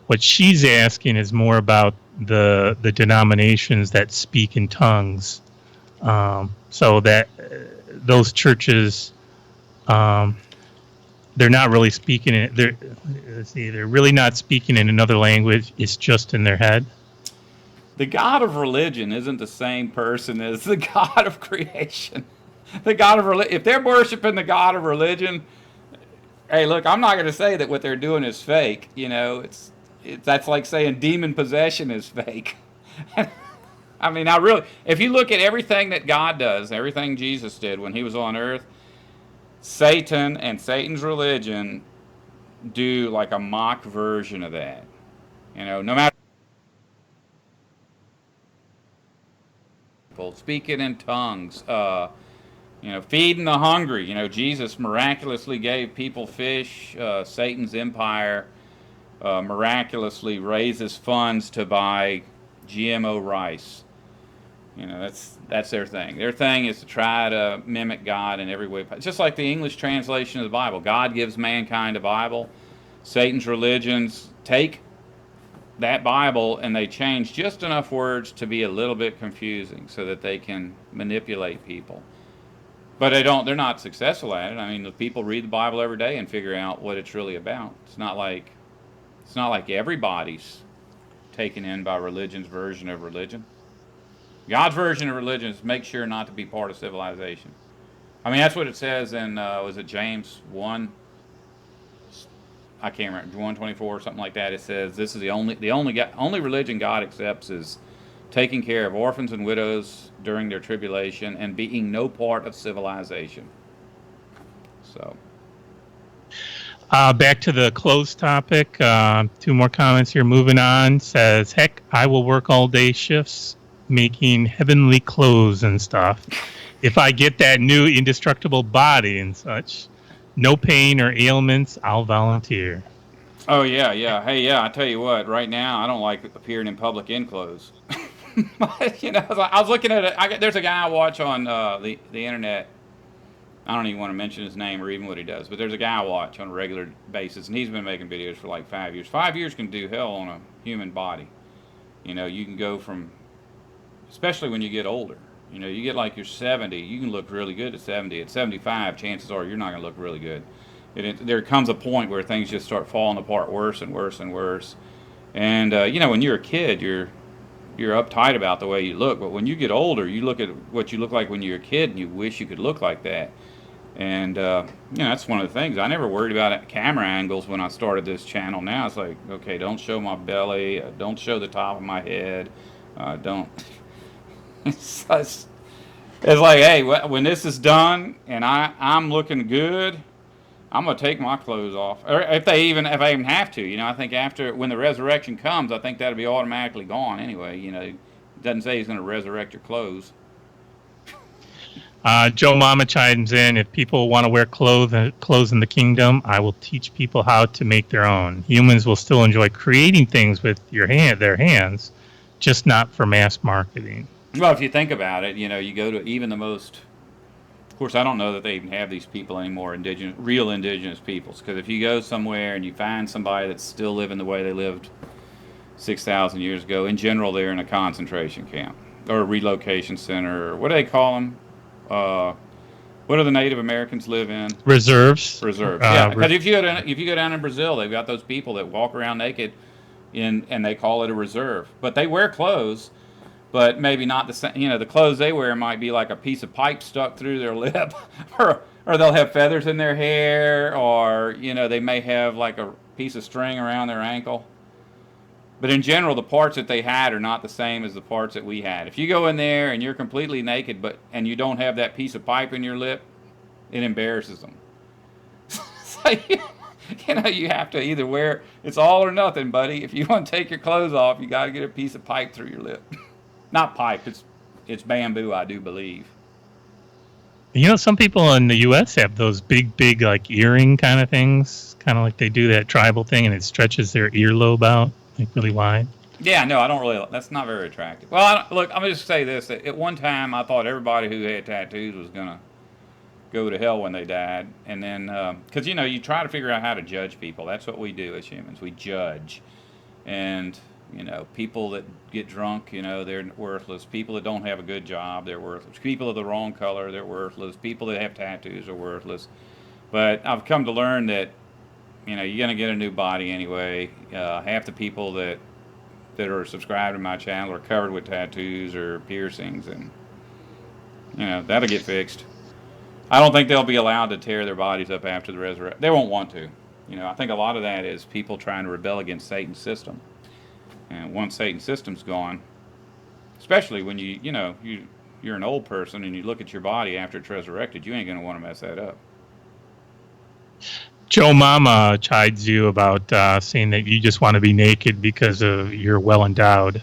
what she's asking is more about the denominations that speak in tongues, so that those churches, they're not really speaking in. They're really not speaking in another language. It's just in their head. The God of religion isn't the same person as the God of creation. The God of religion, if they're worshiping the God of religion, hey, look, I'm not going to say that what they're doing is fake. That's like saying demon possession is fake. I mean, if you look at everything that God does, everything Jesus did when he was on earth, Satan and Satan's religion do like a mock version of that. No matter speaking in tongues, feeding the hungry. Jesus miraculously gave people fish. Satan's empire miraculously raises funds to buy GMO rice. That's their thing. Their thing is to try to mimic God in every way. Just like the English translation of the Bible. God gives mankind a Bible. Satan's religions take that Bible and they change just enough words to be a little bit confusing so that they can manipulate people. But they're not successful at it. I mean, the people read the Bible every day and figure out what it's really about. It's not like everybody's taken in by religion's version of religion. God's version of religion is make sure not to be part of civilization. I mean, that's what it says in, was it James 1? I can't remember, 1:24 or something like that. It says this is the only religion God accepts is taking care of orphans and widows during their tribulation and being no part of civilization. So. Back to the closed topic. 2 more comments here. Moving on. Says, heck, I will work all day shifts making heavenly clothes and stuff. If I get that new indestructible body and such, no pain or ailments, I'll volunteer. Oh, yeah. Hey, yeah, I tell you what, right now, I don't like appearing in public in clothes. You know, I was looking at it. There's a guy I watch on the internet. I don't even want to mention his name or even what he does, but there's a guy I watch on a regular basis, and he's been making videos for like 5 years. 5 years can do hell on a human body. You know, you can go from, especially when you get older. You know, you get like you're 70, you can look really good at 70. At 75, chances are you're not going to look really good. There comes a point where things just start falling apart worse and worse and worse. And you know, when you're a kid, you're uptight about the way you look, but when you get older, you look at what you look like when you're a kid, and you wish you could look like that. And you know, that's one of the things. I never worried about camera angles when I started this channel. Now it's like, okay, don't show my belly, don't show the top of my head, don't. It's like, hey, when this is done and I'm looking good, I'm gonna take my clothes off, or if I even have to. You know, I think after when the resurrection comes, I think that'll be automatically gone anyway. You know, it doesn't say he's gonna resurrect your clothes. Joe Mama chimes in. If people want to wear clothes in the kingdom, I will teach people how to make their own. Humans will still enjoy creating things with their hands, just not for mass marketing. Well, if you think about it, you know, you go to even the most. Of course, I don't know that they even have these people anymore, real indigenous peoples. Because if you go somewhere and you find somebody that's still living the way they lived 6,000 years ago, in general, they're in a concentration camp or a relocation center. Or what do they call them? What do the Native Americans live in? Reserves. Reserves. Yeah, because if you go down in Brazil, they've got those people that walk around naked, and they call it a reserve. But they wear clothes, but maybe not the same. You know, the clothes they wear might be like a piece of pipe stuck through their lip, or they'll have feathers in their hair, or you know, they may have like a piece of string around their ankle. But in general, the parts that they had are not the same as the parts that we had. If you go in there and you're completely naked, and you don't have that piece of pipe in your lip, it embarrasses them. So you know, you have to either wear. It's all or nothing, buddy. If you want to take your clothes off, you got to get a piece of pipe through your lip. Not pipe. It's bamboo, I do believe. You know, some people in the U.S. have those big like earring kind of things, kind of like they do that tribal thing, and it stretches their earlobe out like really wide. Yeah, no, I don't really. That's not very attractive. Well, look, I'm gonna just say this: at one time, I thought everybody who had tattoos was gonna go to hell when they died, and then because you know, you try to figure out how to judge people. That's what we do as humans. We judge, and you know, people that get drunk, you know, they're worthless. People that don't have a good job, they're worthless. People of the wrong color, they're worthless. People that have tattoos are worthless. But I've come to learn that, you know, you're going to get a new body anyway. Half the people that are subscribed to my channel are covered with tattoos or piercings, and, you know, that'll get fixed. I don't think they'll be allowed to tear their bodies up after the resurrection. They won't want to. You know, I think a lot of that is people trying to rebel against Satan's system. And once Satan's system's gone, especially when you're an old person and you look at your body after it's resurrected, you ain't going to want to mess that up. Joe Mama chides you about saying that you just want to be naked because you're well endowed.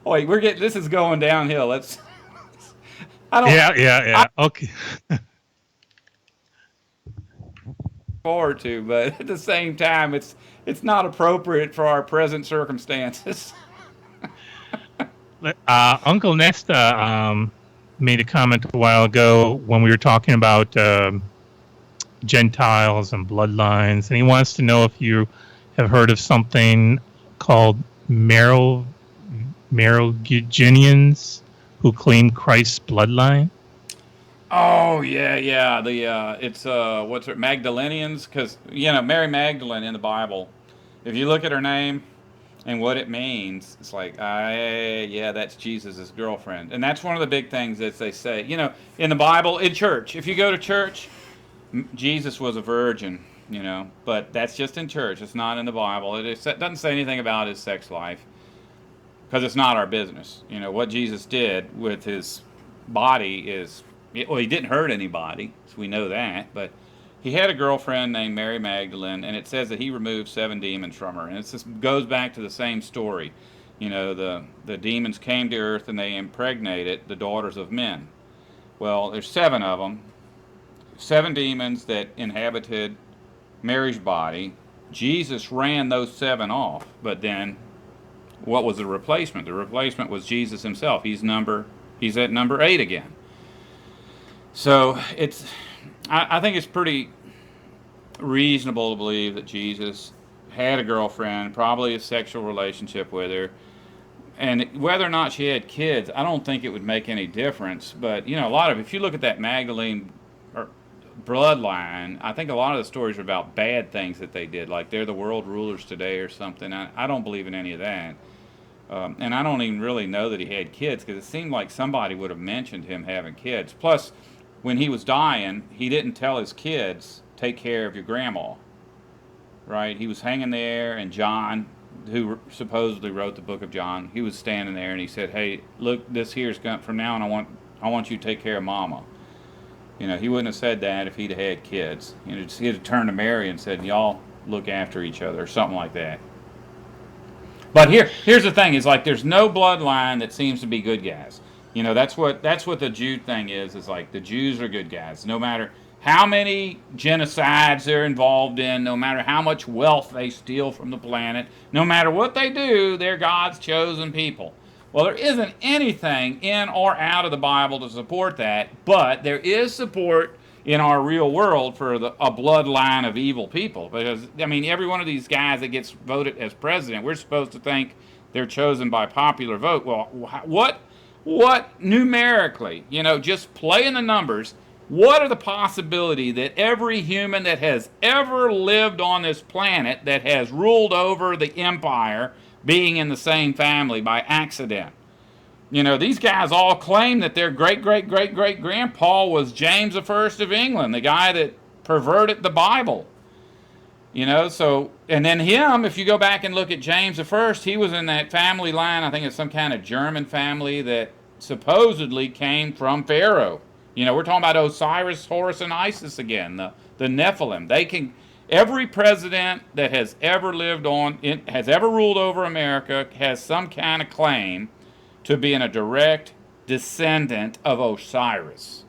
Wait, this is going downhill. Let's. Yeah. Okay. Forward to, but at the same time, it's not appropriate for our present circumstances. Uncle Nesta made a comment a while ago when we were talking about Gentiles and bloodlines, and he wants to know if you have heard of something called Merovingians who claim Christ's bloodline. Oh yeah. It's what's it, Magdalenians? Because you know, Mary Magdalene in the Bible, if you look at her name and what it means, it's like, yeah, that's Jesus' girlfriend, and that's one of the big things that they say. You know, in the Bible, in church, if you go to church, Jesus was a virgin. You know, but that's just in church. It's not in the Bible. It doesn't say anything about his sex life because it's not our business. You know, what Jesus did with his body is. Well, he didn't hurt anybody, so we know that, but he had a girlfriend named Mary Magdalene, and it says that he removed 7 demons from her, and it just goes back to the same story. You know, the demons came to earth and they impregnated the daughters of men. Well, there's 7 of them. 7 demons that inhabited Mary's body. Jesus ran those 7 off, but then what was the replacement? The replacement was Jesus himself. He's at number 8 again. So I think it's pretty reasonable to believe that Jesus had a girlfriend, probably a sexual relationship with her. And whether or not she had kids, I don't think it would make any difference. But, if you look at that Magdalene bloodline, I think a lot of the stories are about bad things that they did, like they're the world rulers today or something. I don't believe in any of that. And I don't even really know that he had kids, because it seemed like somebody would have mentioned him having kids. Plus, when he was dying, he didn't tell his kids, take care of your grandma. Right? He was hanging there, and John, who supposedly wrote the book of John, he was standing there, and he said, hey, look, this here's from now on, I want you to take care of Mama. He wouldn't have said that if he'd had kids. He'd have turned to Mary and said, y'all look after each other, or something like that. But here's the thing: is like there's no bloodline that seems to be good guys. That's what the Jew thing is like the Jews are good guys. No matter how many genocides they're involved in, no matter how much wealth they steal from the planet, no matter what they do, they're God's chosen people. Well, there isn't anything in or out of the Bible to support that, but there is support in our real world for a bloodline of evil people. Because, every one of these guys that gets voted as president, we're supposed to think they're chosen by popular vote. Well, what numerically, just playing the numbers, what are the possibility that every human that has ever lived on this planet that has ruled over the empire being in the same family by accident? These guys all claim that their great-great-great-great-grandpa was James I of England, the guy that perverted the Bible. And then him, if you go back and look at James I, he was in that family line, I think it's some kind of German family that supposedly came from Pharaoh. We're talking about Osiris, Horus, and Isis again, the Nephilim. Every president that has ever has ever ruled over America has some kind of claim to being a direct descendant of Osiris.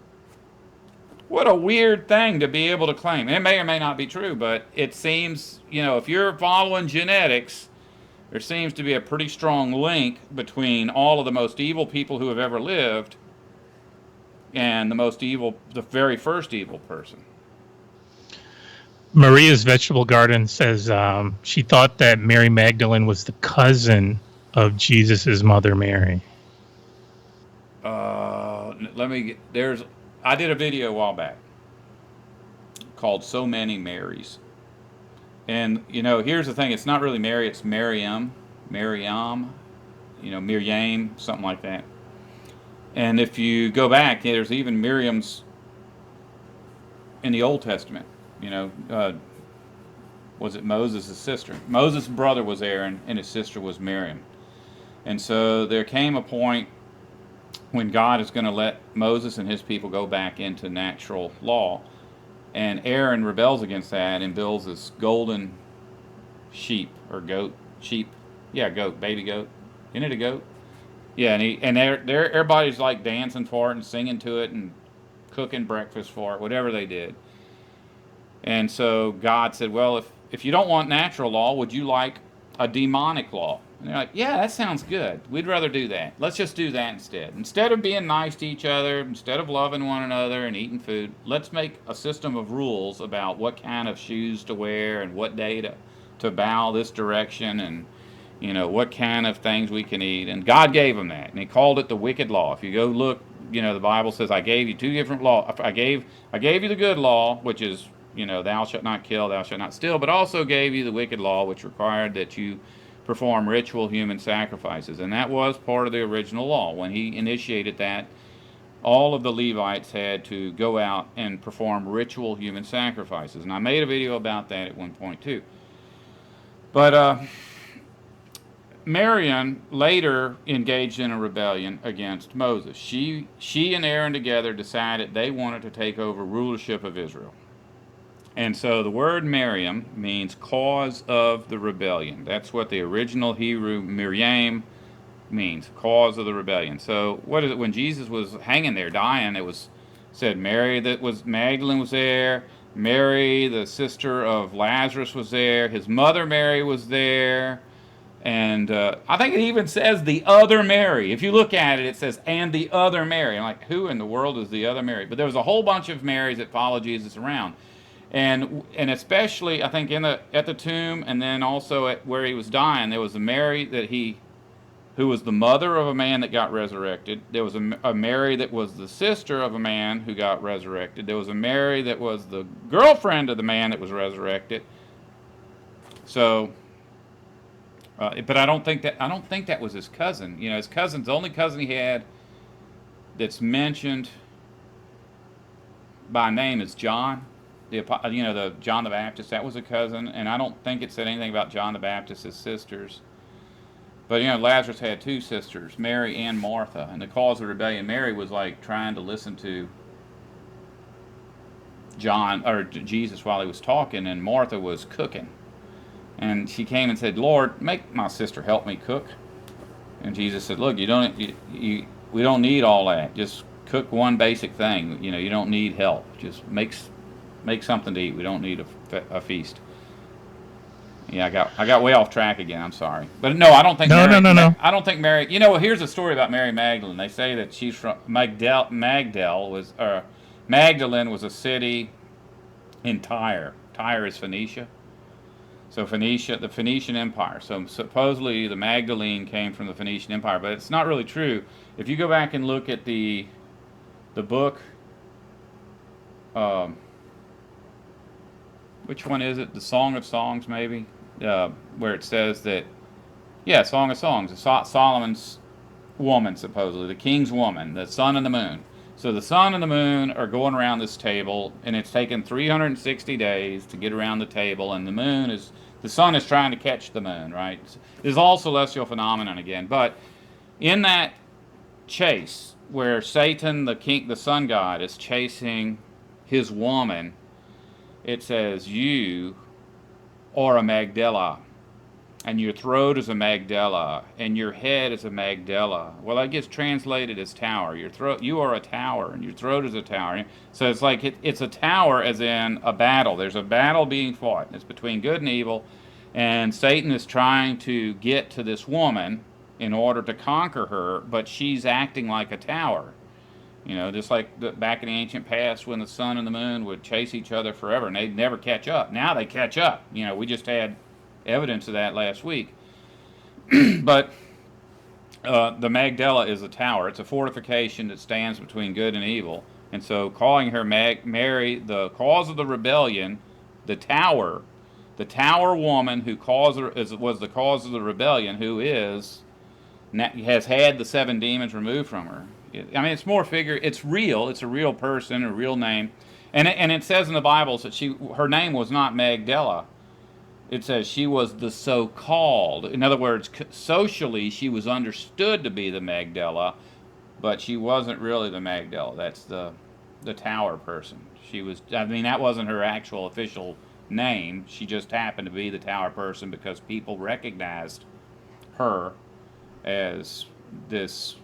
What a weird thing to be able to claim. It may or may not be true, but it seems, if you're following genetics, there seems to be a pretty strong link between all of the most evil people who have ever lived and the very first evil person. Maria's Vegetable Garden says she thought that Mary Magdalene was the cousin of Jesus' mother Mary. I did a video a while back called So Many Marys. And, here's the thing. It's not really Mary, it's Miriam, Miriam, something like that. And if you go back, there's even Miriam's in the Old Testament. Was it Moses' sister? Moses' brother was Aaron, and his sister was Miriam. And so there came a point when God is going to let Moses and his people go back into natural law, and Aaron rebels against that and builds this golden sheep or goat, goat, baby goat. Isn't it a goat? Yeah, and everybody's like dancing for it and singing to it and cooking breakfast for it, whatever they did. And so God said, well, if you don't want natural law, would you like a demonic law? And they're like, yeah, that sounds good. We'd rather do that. Let's just do that instead. Instead of being nice to each other, instead of loving one another and eating food, let's make a system of rules about what kind of shoes to wear and what day to bow this direction and, what kind of things we can eat. And God gave them that, and he called it the wicked law. If you go look, the Bible says, I gave you 2 different laws. I gave you the good law, which is, thou shalt not kill, thou shalt not steal, but also gave you the wicked law, which required that you perform ritual human sacrifices. And that was part of the original law. When he initiated that, all of the Levites had to go out and perform ritual human sacrifices. And I made a video about that at one point too. But Miriam later engaged in a rebellion against Moses. She and Aaron together decided they wanted to take over rulership of Israel. And so the word Miriam means cause of the rebellion. That's what the original Hebrew Miriam means, cause of the rebellion. So what is it? When Jesus was hanging there dying, it was Said Mary that was Magdalene was there. Mary, the sister of Lazarus, was there. His mother Mary was there. And I think it even says the other Mary. If you look at it, it says, and the other Mary. I'm like, who in the world is the other Mary? But there was a whole bunch of Marys that followed Jesus around. And especially, I think, at the tomb, and then also at where he was dying, there was a Mary who was the mother of a man that got resurrected. There was a Mary that was the sister of a man who got resurrected. There was a Mary that was the girlfriend of the man that was resurrected. So, but I don't think that was his cousin. You know, his cousin's the only cousin he had that's mentioned by name is John. The John the Baptist. That was a cousin, and I don't think it said anything about John the Baptist's sisters. But, Lazarus had two sisters, Mary and Martha. And the cause of rebellion, Mary was like trying to listen to John or Jesus while he was talking, and Martha was cooking. And she came and said, "Lord, make my sister help me cook." And Jesus said, "Look, we don't need all that. Just cook one basic thing. You don't need help. Just make something to eat. We don't need a feast." Yeah, I got way off track again. I'm sorry, but no, I don't think. No. I don't think Mary. Here's a story about Mary Magdalene. They say that she's from Magdalene was a city in Tyre. Tyre is Phoenicia. So the Phoenician Empire. So supposedly the Magdalene came from the Phoenician Empire, but it's not really true. If you go back and look at the book. Which one is it? The Song of Songs, maybe? Where it says that, Song of Songs, Solomon's woman, supposedly, the king's woman, the sun and the moon. So the sun and the moon are going around this table, and it's taken 360 days to get around the table, and the sun is trying to catch the moon, right? It's all celestial phenomenon again. But in that chase, where Satan, the sun god, is chasing his woman, it says, "You are a Magdala, and your throat is a Magdala, and your head is a Magdala." Well, that gets translated as tower. You are a tower, and your throat is a tower. So it's like it's a tower, as in a battle. There's a battle being fought. It's between good and evil, and Satan is trying to get to this woman in order to conquer her, but she's acting like a tower. Just like back in the ancient past when the sun and the moon would chase each other forever and they'd never catch up. Now they catch up. We just had evidence of that last week. But the Magdala is a tower. It's a fortification that stands between good and evil. And so calling her Mary, the cause of the rebellion, the tower woman who was the cause of the rebellion, who has had the 7 demons removed from her. It's more figure. It's real. It's a real person, a real name, and it says in the Bible that her name was not Magdala. It says she was the so-called. In other words, socially she was understood to be the Magdala, but she wasn't really the Magdala. That's the tower person. She was. That wasn't her actual official name. She just happened to be the tower person because people recognized her as this.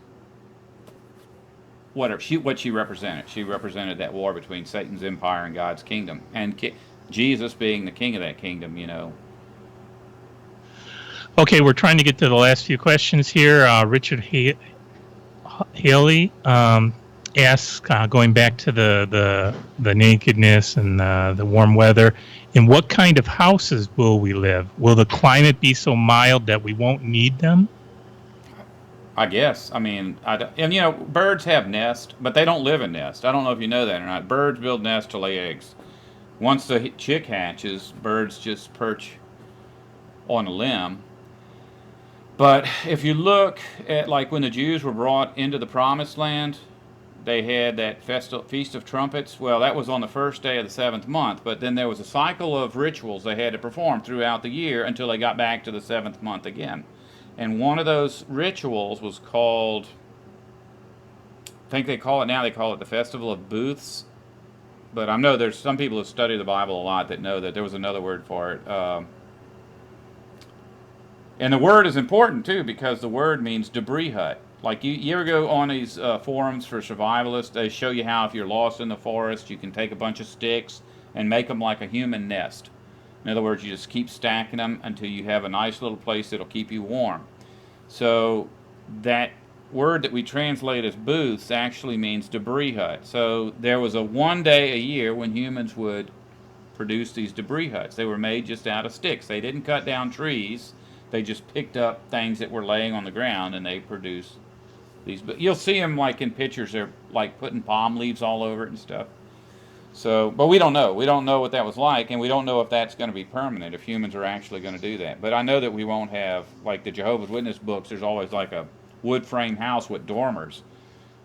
What she represented. She represented that war between Satan's empire and God's kingdom, and Jesus being the king of that kingdom. Okay, we're trying to get to the last few questions here. Richard Haley asks, going back to the nakedness and the warm weather, in what kind of houses will we live? Will the climate be so mild that we won't need them? I guess. Birds have nests, but they don't live in nests. I don't know if you know that or not. Birds build nests to lay eggs. Once the chick hatches, birds just perch on a limb. But if you look at, like, when the Jews were brought into the Promised Land, they had that Feast of Trumpets. Well, that was on the first day of the 7th month, but then there was a cycle of rituals they had to perform throughout the year until they got back to the 7th month again. And one of those rituals was called, I think they call it the Festival of Booths. But I know there's some people who study the Bible a lot that know that there was another word for it. And the word is important too, because the word means debris hut. like you ever go on these forums for survivalists? They show you how if you're lost in the forest, you can take a bunch of sticks and make them like a human nest. In other words, you just keep stacking them until you have a nice little place that'll keep you warm. So that word that we translate as booths actually means debris hut. So there was a one day a year when humans would produce these debris huts. They were made just out of sticks. They didn't cut down trees. They just picked up things that were laying on the ground and they produced these. But you'll see them like in pictures. They're like putting palm leaves all over it and stuff. So, but we don't know. We don't know what that was like, and we don't know if that's going to be permanent, if humans are actually going to do that. But I know that we won't have, like the Jehovah's Witness books, there's always like a wood frame house with dormers.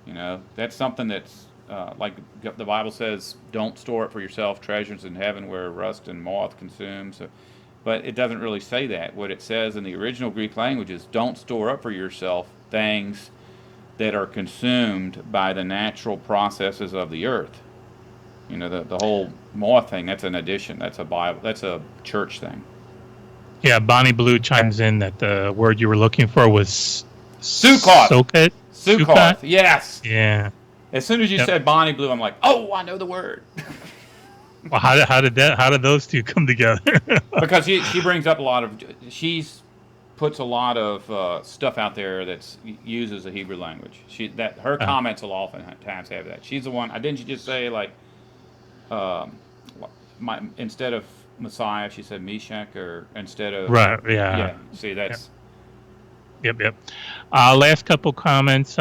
You know, that's something that's, like the Bible says, don't store it for yourself, treasures in heaven where rust and moth consumes. So, but it doesn't really say that. What it says in the original Greek language is don't store up for yourself things that are consumed by the natural processes of the earth. You know, the whole moth thing, that's an addition. That's a Bible. That's a church thing. Yeah, Bonnie Blue chimes in that the word you were looking for was Sukkoth. Sukkoth? Yes. Yeah. As soon as you said Bonnie Blue, I'm like, oh, I know the word. Well, how did those two come together? Because she brings up a lot of, puts a lot of stuff out there that uses the Hebrew language. Her comments will oftentimes have that. She's the one. Didn't she just say like, instead of Messiah, she said Meshach, or instead of right? Yeah. Yeah. See, that's. Yep. Last couple comments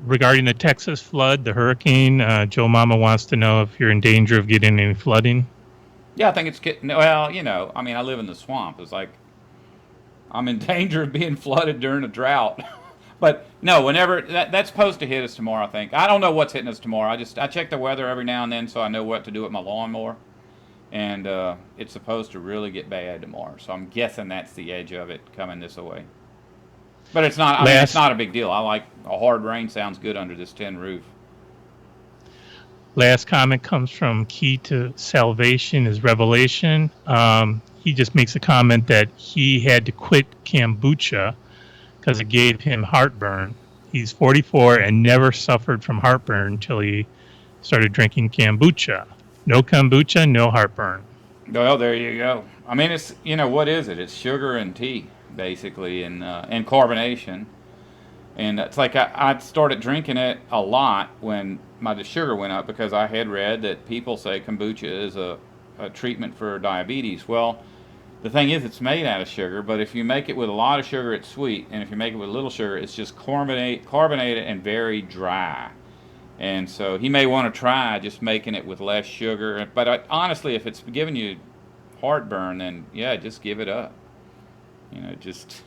regarding the Texas flood, the hurricane. Joe Mama wants to know if you're in danger of getting any flooding. Yeah, I think it's getting. Well, you know, I mean, I live in the swamp. It's like I'm in danger of being flooded during a drought. But no, whenever that's supposed to hit us tomorrow, I think. I don't know what's hitting us tomorrow. I check the weather every now and then so I know what to do with my lawnmower. And it's supposed to really get bad tomorrow. So I'm guessing that's the edge of it coming this way. But it's not. I mean, it's not a big deal. I like a hard rain. Sounds good under this tin roof. Last comment comes from Key to Salvation is Revelation. He just makes a comment that he had to quit kombucha because it gave him heartburn. He's 44 and never suffered from heartburn until he started drinking kombucha. No kombucha, no heartburn. Well, there you go. I mean, it's, you know, what is it? It's sugar and tea, basically, and carbonation. And it's like I started drinking it a lot when the sugar went up because I had read that people say kombucha is a treatment for diabetes. Well, the thing is, it's made out of sugar, but if you make it with a lot of sugar, it's sweet, and if you make it with little sugar, it's just carbonated and very dry. And so he may want to try just making it with less sugar. But honestly, if it's giving you heartburn, then yeah, just give it up. You know, just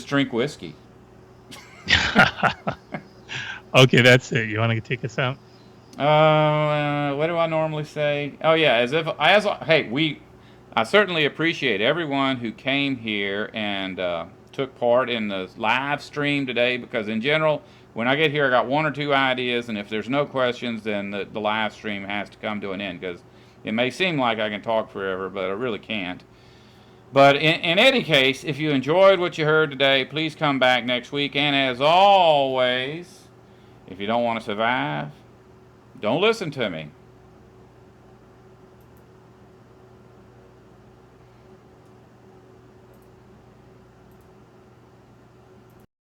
drink whiskey. Okay, that's it. You want to take us out? What do I normally say? Oh yeah, I certainly appreciate everyone who came here and took part in the live stream today, because in general, when I get here, I got one or two ideas, and if there's no questions, then the live stream has to come to an end, because it may seem like I can talk forever, but I really can't. But in any case, if you enjoyed what you heard today, please come back next week. And as always, if you don't want to survive, don't listen to me.